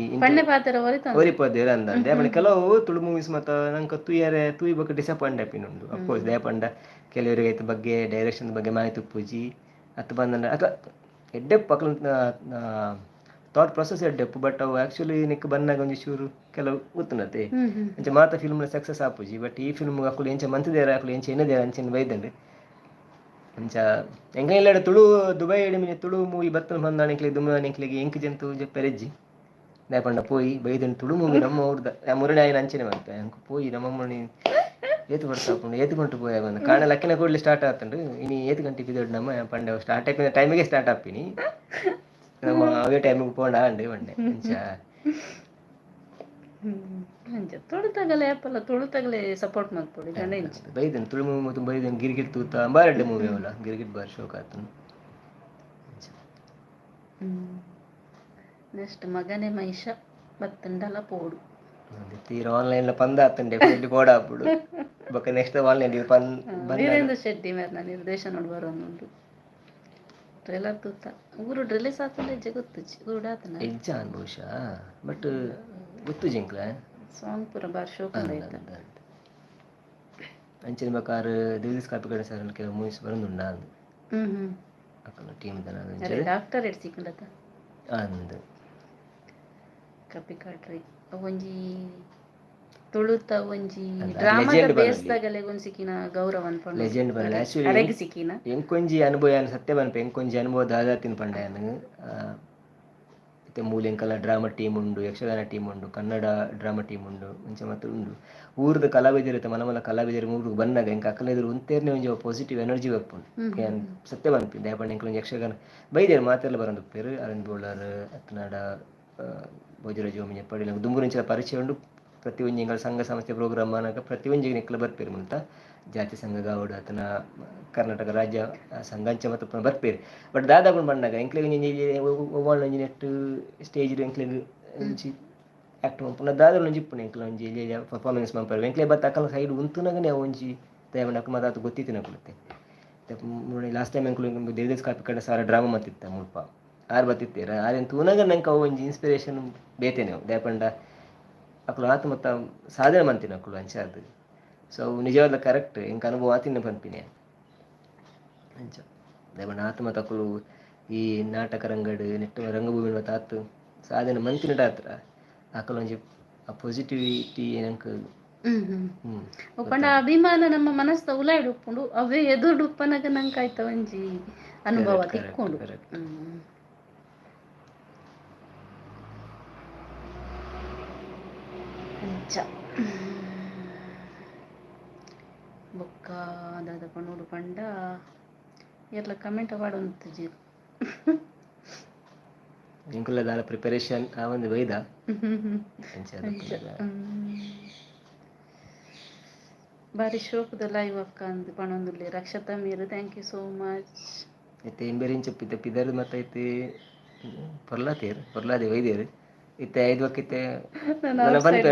ಒರಿಪೋದೇರು ಅಂದ ದೇಪಂಡ ಕೆಲವು ತುಳು ಮೂವೀಸ್ ಮತ್ತ ನಂಗೆ ತೂಯಿ ಬಗ್ಗೆ ಡಿಸಪಾಯಿಂಟ್ ಆಪಿನುಂಡು ಅಫ್ಕೋರ್ಸ್ ದೇಪಂಡ ಕೆಲವರಿಗೆ ಐತ ಬಗ್ಗೆ ಡೈರೆಕ್ಷನ್ ಬಗ್ಗೆ ಮಾಹಿತಿ ಉಪ್ಪುಜಿ ಅತ್ತು ಬಂದ ಅಥವಾ ಎಡ್ಡೆ ಪಕ್ಕಲ ಥಾಟ್ ಪ್ರೊಸೆಸ್ ಎಡ್ಡೆಪ್ಪು ಬಟ್ ಅವು ಆ್ಯಕ್ಚುಲಿ ನಿಕ್ ಬಂದಾಗ ಒಂಜಿ ಚೂರು ಕೆಲವು ಗೊತ್ತುನತೆ ಅಂಚೆ ಮಾತ ಫಿಲ್ಮ್ನ ಸಕ್ಸಸ್ ಆಪುಜಿ ಬಟ್ ಈ ಫಿಲ್ಮ್ ಹಾಕಲು ಎಂಚ ಮಂತದೇರ ಹಾಕಲು ಎಂಚ ಏನದೇರ ಅಂಚಿನ ಬೈದಂಡು ಅಂಚ ಎಂಕ ಇಲ್ಲಾಡ ತುಳು ದುಬೈ ಎಡಿಮಿನಿ ತುಳು ಮೂವಿ ಬತ್ತನ ಬಂದಾಣಿಕ್ಲಿ ದುಮ್ಮಾಣಿಕ್ಲಿಗೆ ಎಂಕ್ ಜಂತು ಪೆರೆಜ್ಜಿ ದೇಪಂಡ ಪೋಯಿ ಬೈದಂಡು ತುಳು ಮೂವಿ ನಮ್ಮ ಅವ್ರದ್ದು ಮುರಣಿ ಆಯ್ನ ಅಂಚನೆ ಬಂತ ಎಂಕ್ ಪೋಯಿ ನಮ್ಮಮ್ಮನಿ ಏತು ಬರ್ತಾಪುಂಡು ಏತು ಗಂಟು ಪೋಯ ಬಂದು ಕಾಣ ಲಕ್ಕಿನ ಕೂಡಲಿ ಸ್ಟಾರ್ಟ್ ಆಗ್ತಂಡು ಇನಿ 7 ಗಂಟೆ ಬಿದ್ದೋಡು ನಮ್ಮ ಪಂಡೆ ಸ್ಟಾರ್ಟ್ ಆಯ್ತು ಟೈಮಿಗೆ ಸ್ಟಾರ್ಟ್ ಆಪಿನಿ ನಮ್ಮ ಅವೇ ಟೈಮಿಗೆ ಪೋಂಡ ಅಂಡೆ ಬಂಡೆ ಅಂಚ ತುಳುತಗಲೆ ಆಪಲ್ಲ ತುಳುತಗಲೆ ಸಪೋರ್ಟ್ ಮಾಡ್ಕೊಡಿ ಬೈದನ್ ತುಳು ಮೂವಿ ಮತ್ತು ಬೈದನ್ ಗಿರ್ಗಿಟ್ ತೂತ ಬಾರಡ್ಡೆ ಮೂವಿ ಅವಲ್ಲ ಗಿರ್ಗಿಟ್ ಬಾರ್ ಶೋಕ್ ಆತನು ನೆಕ್ಸ್ಟ್ ಮಗನೇ ಮಹಿಷ ಬತ್ತಂಡಲ ಪೋಡು ತೀರ ಆನ್ಲೈನ್ ಪಂದ ಆತಂಡೆ ಡೆಫಿನೆಟ್ಲಿ ಪೋಡ ಆಪುಡು ಬೊಕ್ಕ ನೆಕ್ಸ್ಟ್ ಆನ್ಲೈನ್ ವೀರೇಂದ್ರ ಶೆಟ್ಟಿ ಮೇರ್ನ ನಿರ್ದೇಶನ ನೋಡಿ ಬರೋನುಂಟು ಟ್ರೇಲರ್ ತೂತ ಊರು ರಿಲೀಸ್ ಆತಂಡ ಹೆಜ್ಜೆ ಗೊತ್ತುಚ್ಚಿ ಊರು ಆತನ ಹೆಜ್ಜ ಬಹುಶಃ ಬಟ್ ಗೊತ್ತು ಜಿಂಕ್ಲ ಸಾಂಗ್ ಪೂರ ಬಾರ್ ಶೋಕ್ ಅಂಚಿನ ಬೇಕಾದ್ರೆ ದಿವ್ಸ್ ಕಾಪಿಗಡೆ ಸರ್ ಕೆಲವು ಮೂವೀಸ್ ಬರೋದುಂಡ ಅಂದು ಅಕ್ಕನ ಟೀಮ್ ಡಾಕ್ಟರ್ ಎಡ್ ಸಿಕ್ಕಂಡತ ಅಂದು ಕಪಿಕಾಡ್ರಿ ಒಂಜಿ ತುಳುತ ಒಂಜಿ ಡ್ರಾಮಾದ ಬೇಸ್ದಾಗಲೆ ಸಿಕ್ಕಿನ ಗೌರವ ಅನ್ಪಂಡು ಲೆಜೆಂಡ್ ಬರಲ್ಲ ಆಕ್ಚುಲಿ ಅರೆಗ್ ಸಿಕ್ಕಿನ ಎಂಕೊಂಜಿ ಅನುಭವ ಸತ್ಯ ಬನ್ಪೆ ಎಂಕೊಂಜಿ ಅನುಭವ ದಾದಾತಿನ ಪಂಡ ಮೂಲೆಂಕಲ ಡ್ರಾಮಾ ಟೀಮ್ ಉಂಡು ಯಕ್ಷಗಾನ ಟೀಮ್ ಉಂಡು ಕನ್ನಡ ಡ್ರಾಮಾ ಟೀಮ್ ಉಂಡು ಮುಂಚೆ ಮತ್ತೆ ಉಂಡು ಊರ್ದು ಕಲಾವಿದರು ಮನಮಲ ಕಲಾವಿದರು ಊರಿಗೆ ಬಂದಾಗ ಎಂಕ ಅಕ್ಕಲೆದ್ರು ಒಂತೇರ್ನೆ ಒಂಜಿ ಪಾಸಿಟಿವ್ ಎನರ್ಜಿ ಬಪ್ಪುಂಡು ಸತ್ಯ ಬನ್ಪಿ ದೇಪಂಡ ಎಂಕಲ್ ಯಕ್ಷಗಾನ ಬೈದೇರು ಮಾತೆಲ್ಲ ಬರೋದು ಅರೇಂಜ್ ಬೋಳರ್ ಅತ್ನಾಡ ಭೋಜರಾಜ್ ಓಮಿನ ಪಡಿಲ ದುಂಬುರಿಂಚಲ ಪರಿಚಯ ಉಂಡು ಪ್ರತಿ ಒಂಜಿ ಎಂಗಳ ಸಂಘ ಸಂಸ್ಥೆ ಪ್ರೋಗ್ರಾಮ್ ಆನಾಗ ಪ್ರತಿ ಒಂಜಿಗೆ ನಿಕ್ಕಲು ಬರ್ಪೇರು ಮುಂತ ಜಾತಿ ಸಂಘ ಗಾವಡು ಆತನ ಕರ್ನಾಟಕ ರಾಜ್ಯ ಸಂಘಂಚ ಮತ್ತು ಬರ್ಪೇರು ಬಟ್ ದಾದಾಪುಂಡು ಬಂದಾಗ ಎಂಕ್ಲೆಗೆ ಒಂಜಿ ನೆಟ್ಟು ಸ್ಟೇಜ್ ಎಂಕ್ಲೆಗೆ ಒಂಜಿ ಆ್ಯಕ್ಟ್ ಮನ್ಪುನ ದಾದ ಒಂಜಿ ಇಪ್ಪುನ ಎಂಕ್ಲ ಒಂಜಿ ಪರ್ಫಾರ್ಮೆನ್ಸ್ ಮನ್ಪರು ಎಂಕ್ಲೆ ಬತ್ತ ಅಕ್ಕಲ ಸೈಡ್ ಉಂತುನಾಗನೇ ಒಂಜಿ ದಯಮಂಡ ಅಕ್ಕ ಮಾತಾತು ಗೊತ್ತಿತ್ತಿನ ಕೊಡುತ್ತೆ ಲಾಸ್ಟ್ ಟೈಮ್ ಎಂಕ್ಲು ದೇವದಾಸ್ ಕಾಪಿ ಕಂಡ ಸಾರ ಡ್ರಾಮಾ ಮತ್ತಿತ್ತ ಮುಲ್ಪ ಆರು ಬತ್ತಿತ್ತೇರ ಆರೆಂತ ಉನಗ ನಂಗೆ ಅವು ಒಂಜಿ ಇನ್ಸ್ಪಿರೇಷನ್ ಬೇತೇನೆ ದೇಪಂಡ ಅಕ್ಕಲು ಆತು ಮತ್ತು ಸಾಧನೆ ಮಾಡ್ತೀನಿ ಅಕ್ಕಲು ಅಂಚ ಅದು ಸೊ ನಿಜವಾದ ಕರೆಕ್ಟ್ ಎಂಕ ಅನುಭವ ಆತಿನ ಪನ್ಪಿನಿ ಅಂಚ ದೇಪಂಡ ಆತು ಮತ್ತು ಅಕ್ಕಲು ಈ ನಾಟಕ ರಂಗಡು ನೆಟ್ಟು ರಂಗಭೂಮಿ ಮತ್ತು ಆತು ಸಾಧನೆ ಮಂತಿನ ಹತ್ರ ಅಕ್ಕಲು ಒಂಜಿ ಪಾಸಿಟಿವಿಟಿ ನಂಗೆ ಒಪ್ಪಂಡ ಅಭಿಮಾನ ನಮ್ಮ ಮನಸ್ಸ ಉಲಾಯ್ಡು ಉಪ್ಪುಂಡು ಅವೇ ಎದುರು ಉಪ್ಪನಾಗ ನಂಗೆ ಆಯ್ತ ಒಂಜಿ ಅನುಭವ ತಿಕ್ಕೊಂಡು ಅಂಚ ಬೊಕ್ಕ ದಾದ ಪಣ್ಣೋಡು ಪಂಡ ಎಲ್ಲ ಕಮೆಂಟ್ ಮಾಡೋಂತ ಜೀರು ಇಂಕುಲ್ಲ ದಾಲ ಪ್ರಿಪರೇಷನ್ ಆ ಒಂದು ಬೈದ ಬಾರಿ ಶೋಕದ ಲೈವ್ ಅಕ್ಕ ಅಂದ್ ಪಣೊಂದುಲ್ಲೆ ರಕ್ಷತಾ ಮೀರ್ ಥ್ಯಾಂಕ್ ಯು ಸೋ ಮಚ್. ಇತ್ತೆ ಏನ್ ಬೇರೆ ಇಂಚ ಪಿದರ್ ಮತ್ತೈತಿ ಪೊರ್ಲಾದೆ ವೈದ್ಯರು ಇತ್ತೆ 5 ವಕ್ಕಿತ್ತೆ ನನ್ನ ಬಂತು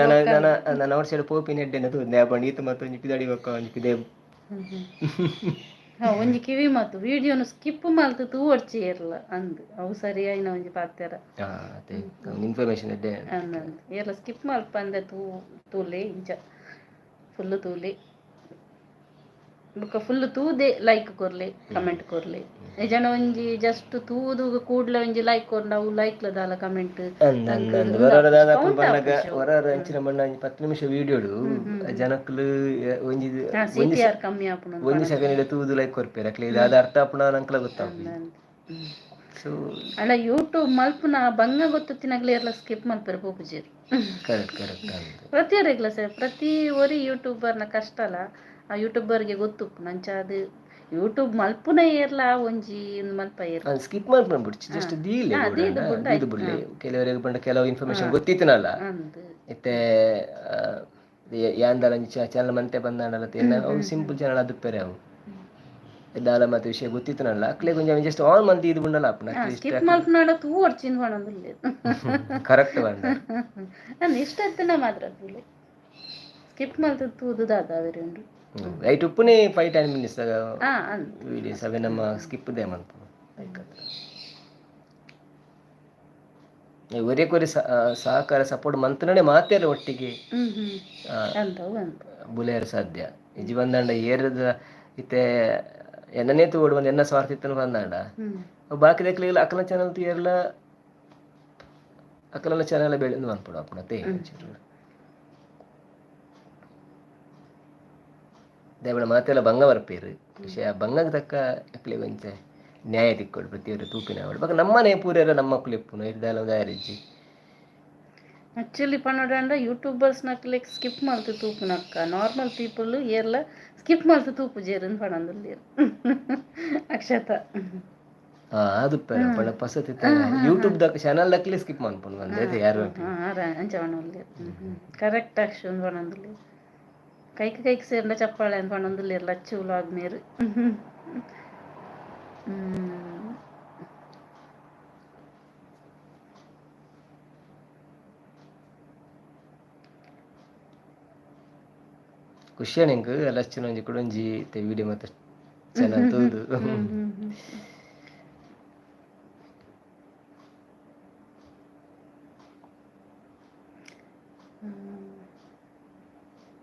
ನನ್ನ ಔಟ್ ಸೈಡ್ ಪೋಪಿನ ಎಡ್ಡೆನ ತೂಂದೆ ಆಪಂಡ್ ಈತ ಮತ್ತು ಒಂಜಿ ಪಿದಾಡಿ ಬಕ್ಕ ಒಂಜಿ ಪಿದೆ ಒಂಜಿ ಕಿವಿ ಮಾತು ವಿಡಿಯೋನು ಸ್ಕಿಪ್ ಮಲ್ತು ತೂವಡ್ಚಿ ಇರ್ಲ ಅಂದ್ ಅವು ಸರಿಯಾಯಿನ ಒಂಜಿ ಪಾತೆರ ಅದೇ ಇನ್ಫಾರ್ಮೇಶನ್ ಎಡ್ಡೆ ಅಂದ್ ಏರ್ಲ ಸ್ಕಿಪ್ ಮಲ್ಪಂದೆ ತೂಲೆ ಇಂಚ ಫುಲ್ ತೂಲೆ ಬೊಕ ಫುಲ್ ತೂದೆ ಲೈಕ್ ಕೊರ್ಲೆ ಕಮೆಂಟ್ ಕೊರ್ಲೆ ಜನ ಒಂಜಿ ಜಸ್ಟ್ ತೂದು ಕೂಡ್ಲೆ ಒಂಜಿ ಲೈಕ್ ಕೊರ್ನ ಅವು ಲೈಕ್ಲ ದಾಲ ಕಮೆಂಟ್ ಹೊರ ಅಂಚಿನ ಮಣ್ಣ 10 ನಿಮಿಷ ವಿಡಿಯೋಡು ಜನಕ್ಲು ಒಂಜಿ ಸಿಟಿಆರ್ ಕಮ್ಮಿ ಆಪುನ ಒಂಜಿ ಸೆಕೆಂಡ್ ತೂದು ಲೈಕ್ ಕೊರ್ಪೆರ್ ಅಕ್ಲೆ ಅದು ಅರ್ಥ ಆಪುನ ನಂಕ್ಲ ಗೊತ್ತಾಪುಂಡು. ಸೊ ಅಲ್ಲ ಯೂಟ್ಯೂಬ್ ಮಲ್ಪುನ ಬಂಗ ಗೊತ್ತಿನಾಗ್ಲೇ ಎಲ್ಲ ಸ್ಕಿಪ್ ಮಲ್ಪೆರ್ ಪೋಪುಜೇರು ಕರೆಕ್ಟ್ ಪ್ರತಿಯೊರಿಗ್ಲ ಸರ್ ಪ್ರತಿ ಒರಿ ಯೂಟ್ಯೂಬರ್ನ ಕಷ್ಟ ಅಲ್ಲ ಆ ಯೂಟ್ಯೂಬರ್ಗೆ ಗೊತ್ತುಪ್ಪು ನಂಚ ಅದು ಯೂಟ್ಯೂಬ್ ಮಲ್ಪುನ ಏರ್ಲ ಒಂಜಿ ಮಲ್ಪ ಏರ್ ಸ್ಕಿಪ್ ಮಲ್ಪನ ಬಿಡ್ಚಿ ಜಸ್ಟ್ ದೀಲೆ ಇದು ಬಿಡ್ಲೆ ಕೆಲವರಿಗೆ ಬಂಡ ಕೆಲವು ಇನ್ಫಾರ್ಮೇಶನ್ ಗೊತ್ತಿತ್ತನಲ್ಲ ಇತ್ತೆ ಯಾಂದಲ ಚಾನಲ್ ಮಂತೆ ಬಂದಾಂಡಲ ಅವು ಸಿಂಪಲ್ ಚಾನಲ್ ಅದು ಪೆರೆ ಅವು ದಾಲ ಮತ್ತೆ ವಿಷಯ ಗೊತ್ತಿತ್ತನಲ್ಲ ಅಕ್ಲೆ ಕೊಂಚ ಜಸ್ಟ್ ಆನ್ ಮಂತ್ ಇದು ಬಂಡಲ್ಲ ಅಪ್ಪನ ಸ್ಕಿಪ್ ಮಲ್ಪನಾಡ ತೂ ಒಡ್ಚಿನ್ ಪಣೊಂದುಲ್ಲೆ ಕರೆಕ್ಟ್ ಬಂಡ ನಾನು ಇಷ್ಟತ್ತನ ಮಾತ್ರ ತೂಲೆ ಸ್ಕಿಪ್ ಮಲ್ತು ತೂದು ದಾದಾವೆರೆ ಉಂಡು ರೈಟ್ ಉಪ್ಪುನೇ 5-10 ಮಿನಿಟ್ಸ್ ವಿಡಿಯೋಸ್ ಅವೇ ನಮ್ಮ ಸ್ಕಿಪ್ ದೇ ಮಂತ ಒರೇ ಕೊರೆ ಸಹಕಾರ ಸಪೋರ್ಟ್ ಮಂತನಡೆ ಮಾತೇರ ಒಟ್ಟಿಗೆ ಬುಲೆಯರ್ ಸಾಧ್ಯ ಇಜಿ ಬಂದಾಂಡ ಏರದ ಇತ್ತೆ ಎನ್ನನೇ ತೋಡು ಒಂದು ಎನ್ನ ಸ್ವಾರ್ಥ ಇತ್ತನ ಬಂದಾಂಡ ಬಾಕಿ ದೇಕ್ಲಿಲ್ಲ ಅಕ್ಕಲ ಚಾನಲ್ ತೀರ್ಲ ಅಕ್ಕಲ ಚಾನಲ್ ಬೆಳೆದು ಅನ್ಪಡು ಅಪ್ಪನ ತೇ ದೇವಳ ಮಾತೆಲ್ಲ ಭಂಗ ಬರ್ಪೇರು ವಿಷಯ ಭಂಗಕ್ಕೆ ತಕ್ಕ ಎಕ್ಲೆ ಕೊಂಚ ನ್ಯಾಯ ತಿಕ್ಕೊಡು ಪ್ರತಿಯೊಂದು ತೂಪಿನ ಅವಳು ಬಕ ನಮ್ಮನೆ ಪೂರ್ಯರ ನಮ್ಮ ಮಕ್ಕಳು ಎಪ್ಪುನು ಇರ್ದಾಲ ದಾರಿಜ್ಜಿ ಆಕ್ಚುಲಿ ಪನ್ನೋಡಂಡ ಯೂಟ್ಯೂಬರ್ಸ್ ನಕ್ಲೆ ಸ್ಕಿಪ್ ಮಾಡ್ತು ತೂಪುನಕ್ಕ ನಾರ್ಮಲ್ ಪೀಪಲ್ ಏರ್ಲ ಸ್ಕಿಪ್ ಮಾಡ್ತು ತೂಪು ಜೇರನ್ ಪಣಂದುಲ್ಲೇರು ಅಕ್ಷತ ಅದು ಪಣ ಪಸತಿ ಯೂಟ್ಯೂಬ್ ದಕ್ಕ ಚಾನಲ್ ದಕ್ಲೆ ಸ್ಕಿಪ್ ಮಾಡ್ಪುನು ಬಂದೈತೆ ಯಾರು ಅಂಚ ಪಣೊಲ್ಲೇರು ಕರೆಕ್ಟ್ ಆಕ್ಷನ್ ಪಣಂದುಲ್ಲೇರು ಕೈಕ್ ಸೇರ್ನ ಚಪ್ಪಾಳೆ ಅಂತ ಪಣೊಂದುಲ್ಲೇರು ಲಚ್ಚು ವ್ಲಾಗ್ ಮೇರು ಖುಷಿಯ ನಿಂಗೆ ಲಚ್ಚಿನ ಒಂಜಿ ಕುಡೊಂಜಿ ವಿಡಿಯೋ ಮತ್ತೆ ಚಾನಲ್ ತೋದು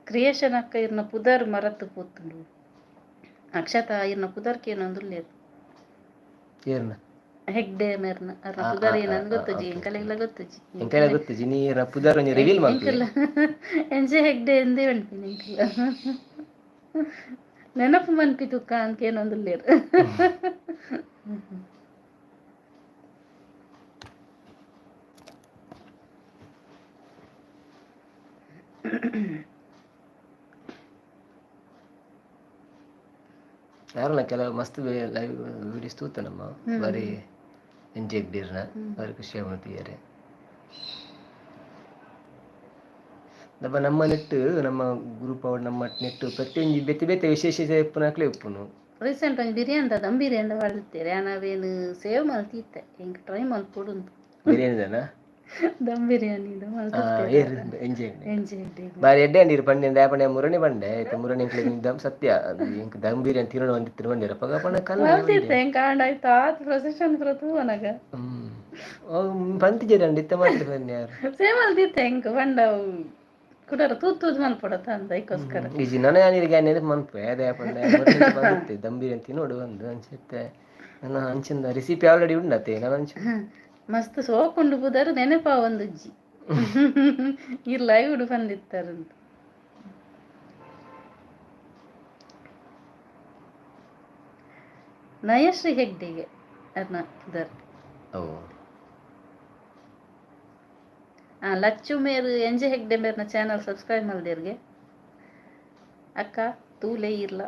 ಕ್ರಿಯೇಷನ್ ಅಕ್ಕ ಇರ್ನ ಪುದರ್ ಮರತ್ತು ಪೋತುಂಡು ಅಕ್ಷತ ಇರ್ನ ಪುದರ್ಕೆ ಏನೊಂದುಲ್ಲೇರು ಏರ್ನ ಹೆಗ್ಡೆ ಮೇರ್ನ ಅರ್ನ ಪುದರ್ ಏನಂದ್ ಗೊತ್ತಜಿ ಎಂಕಲೆಗ್ಲ ಗೊತ್ತಜಿ ನೀ ಪುದರ್ ಒಂಜಿ ರಿವೀಲ್ ಮಾಡ್ತಿಲ್ಲ ಎಂಜೆ ಹೆಗ್ಡೆ ಎಂದೇ ಅನ್ಪಿನಿ ಎಂಕಲ ನೆನಪು ಮನ್ಪಿ ತುಕ್ಕ ಅಂಕ ಏನೊಂದುಲ್ಲೇರು ಯಾರಲ್ಲ ಕೆಲವು ಮಸ್ತ್ ಲೈವ್ ವಿಡಿಯೋಸ್ ತೂತನಮ್ಮ ಬಾರಿ ಎಂಜಾಯ್ ಇದ್ದೀರ್ನ ಬಾರಿ ಖುಷಿ ಆಗ್ತೀಯಾರೆ ನಮ್ಮ ನೆಟ್ಟು ನಮ್ಮ ಗ್ರೂಪ್ ಅವ್ರು ನಮ್ಮ ನೆಟ್ಟು ಪ್ರತಿಯೊಂದು ಬೆತ್ತೆ ಬೆತ್ತೆ ವಿಶೇಷ ಉಪ್ಪುನಾಕ್ಲೆ ಉಪ್ಪುನು ರೀಸೆಂಟ್ ಒಂದು ಬಿರಿಯಾನಿ ದಮ್ ಬಿರಿಯಾನಿ ಮಾಡಿರ್ತೀರಿ ನಾವೇನು ಸೇವ್ ಮಾಡ್ತಿದ್ದೆ ಹೆಂಗೆ ಟ್ರೈ ಮಾಡ್ಕೊಡು ಬಿರಿಯಾನಿದನ ದಮ್ ಬಿರಿಯಾನಿ ಬಾರಿ ಎಡ್ಡೆ ಅಂಡಿರು ಪಂಡಿಂದ ಯಾಪಂಡೆ ಮುರಣಿ ಬಂಡೆ ಆಯ್ತು ಮುರಣಿ ದಮ್ ಸತ್ಯ ಇಂಕ ದಮ್ ಬಿರಿಯಾನಿ ತಿನ್ನೋಣ ಒಂದು ತಿರುವಂಡಿರ ಪಗ ಪಣ ಕಾಂಡಾಯ್ತು ಪ್ರೊಸೆಷನ್ ಪ್ರತು ಅನಗ ಪಂತಿಜೇರಿ ಅಂಡಿ ಇತ್ತ ಮಾತ್ರ ಬನ್ನಿ ಯಾರು ಸೇವ್ ಮಾಡ್ತಿದ್ದೆ ಹೆಂಗೆ ಬಂಡ ಕುಡರ ತೂತೂದು ಮನ್ಪಡತ್ತ ಅಂತ ಇದಕ್ಕೋಸ್ಕರ ಈಜಿ ನನ್ನ ನೀರಿಗೆ ನೆನಪು ಮನ್ಪೆ ಅದೇ ಯಾಪಂಡೆ ಬಂದಿತ್ತೆ ದಮ್ ಬಿರಿಯಾನಿ ತಿನ್ನೋಡು ಒಂದು ಅನ್ಸುತ್ತೆ ನನ್ನ ಹಂಚಿಂದ ರೆಸಿಪಿ ಆಲ್ರೆಡಿ ಉಂಡತ್ತೆ ನಾನು ಹಂಚು ಮಸ್ತ್ ಸೋಕೊಂಡು ಬುದಾರು ನೆನಪ ಒಂದುಜ್ಜಿ ಈ ಲೈವ್ ಉಡು ಬಂದಿತ್ತಾರಂತ ನಯಶ್ರೀ ಹೆಗ್ಡೆಗೆ ಅರ್ನ ಪುದರ್ ಲಚ್ಚು ಮೇರು ಎಂಜೆ ಹೆಗ್ಡೆ ಮೇರ್ನ ಚಾನಲ್ ಸಬ್ಸ್ಕ್ರೈಬ್ ಮಲ್ದೇರ್ಗೆ ಅಕ್ಕ ತೂಲೆ ಇರ್ಲ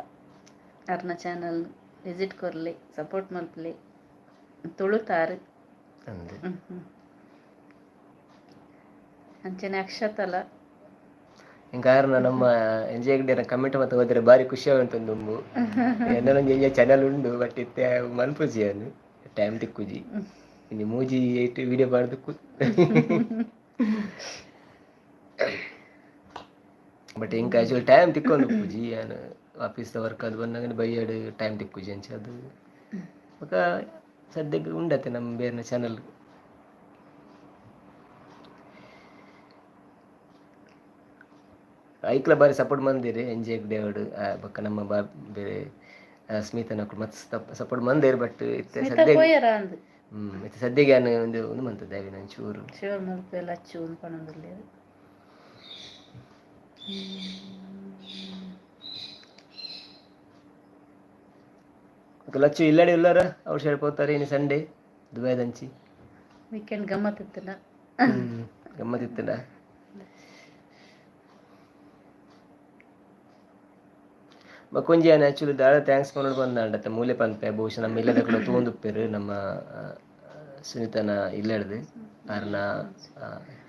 ಅರ್ನ ಚಾನಲ್ ವಿಸಿಟ್ ಕೊರ್ಲೆ ಸಪೋರ್ಟ್ ಮಲ್ಪಲೆ ತುಳುತಾರೆ ಅಂದೆ ಅಂಚನೆ ಅಕ್ಷತಲ ಕಾರಣ ನಮ್ಮ ಎಂಜೆಗಡೆ ಕಮೆಂಟ್ ಮತ್ತೆ ಹೋದ್ರೆ ಬಾರಿ ಖುಷಿ ಆಗುಂಟು ಎಂಜ ಚಾನಲ್ ಉಂಡು ಬಟ್ ಇತ್ತೆ ಮಲ್ಪುಜಿ ಅನ್ನು ಟೈಮ್ ತಿಕ್ಕುಜಿ ಇನ್ನು ಮೂಜಿ ಏಟ್ ವಿಡಿಯೋ ಮಾಡ್ದು ಬಟ್ ಇಂಕ ಆಕ್ಚುಲಿ ಟೈಮ್ ತಿಕ್ಕೊಂಡು ಪೂಜಿ ಏನು ಆಫೀಸ್ ವರ್ಕ್ ಅದು ಬಂದಾಗ ಬೈಯಾಡು ಟೈಮ್ ತಿಕ್ಕುಜಿ ಅಂಚ ಅದು ఒక ಸದ್ಯಕ್ಕೆ ಉಂಡತ್ತೆ ನಮ್ಮ ಬೇರೆ ಚಾನಲ್ ಐಕ್ಲ ಬಾರಿ ಸಪೋರ್ಟ್ ಮಂದಿರಿ ಎಂಜೆಕ್ ಡೇವಡ್ ಬೊಕ್ಕ ನಮ್ಮ ಬೇರೆ ಸ್ಮಿತಾ ನಕ್ಲು ಮತ್ತೆ ಸಪೋರ್ಟ್ ಮಂದಿರಿ ಬಟ್ ಇತ್ತೆ ಸದ್ಯಕ್ಕೆ ಇತ್ತೆ ಸದ್ಯಗೆ ನಾನು ಒಂದು ಮಂತ್ ದೇವಿನ ಚೂರು ಲಚ್ಚು ಇಲ್ಲಡೆ ಇಲ್ಲಾರ ಅವ್ರು ಹೇಳ್పోతారు ಇನ್ನು ಸಂಡೇ ದುಬೈದಂಚಿ ವೀಕೆಂಡ್ ಗಮ್ಮತ್ತಿತ್ತಲ್ಲ ಗಮ್ಮತ್ತಿತ್ತಲ್ಲ ಕೊಂಚ ಆ್ಯಕ್ಚುಲಿ ದಾಳ ಥ್ಯಾಂಕ್ಸ್ ಮಾಡೋದು ಬಂದ ಮೂಲೆ ಪಂಪೆ ಬಹುಶಃ ನಮ್ಮ ಇಲ್ಲದ ಕೂಡ ತಗೊಂಡುಪ್ಪೇರು ನಮ್ಮ ಸುನೀತನ ಇಲ್ಲಡ್ದು ಕಾರಣ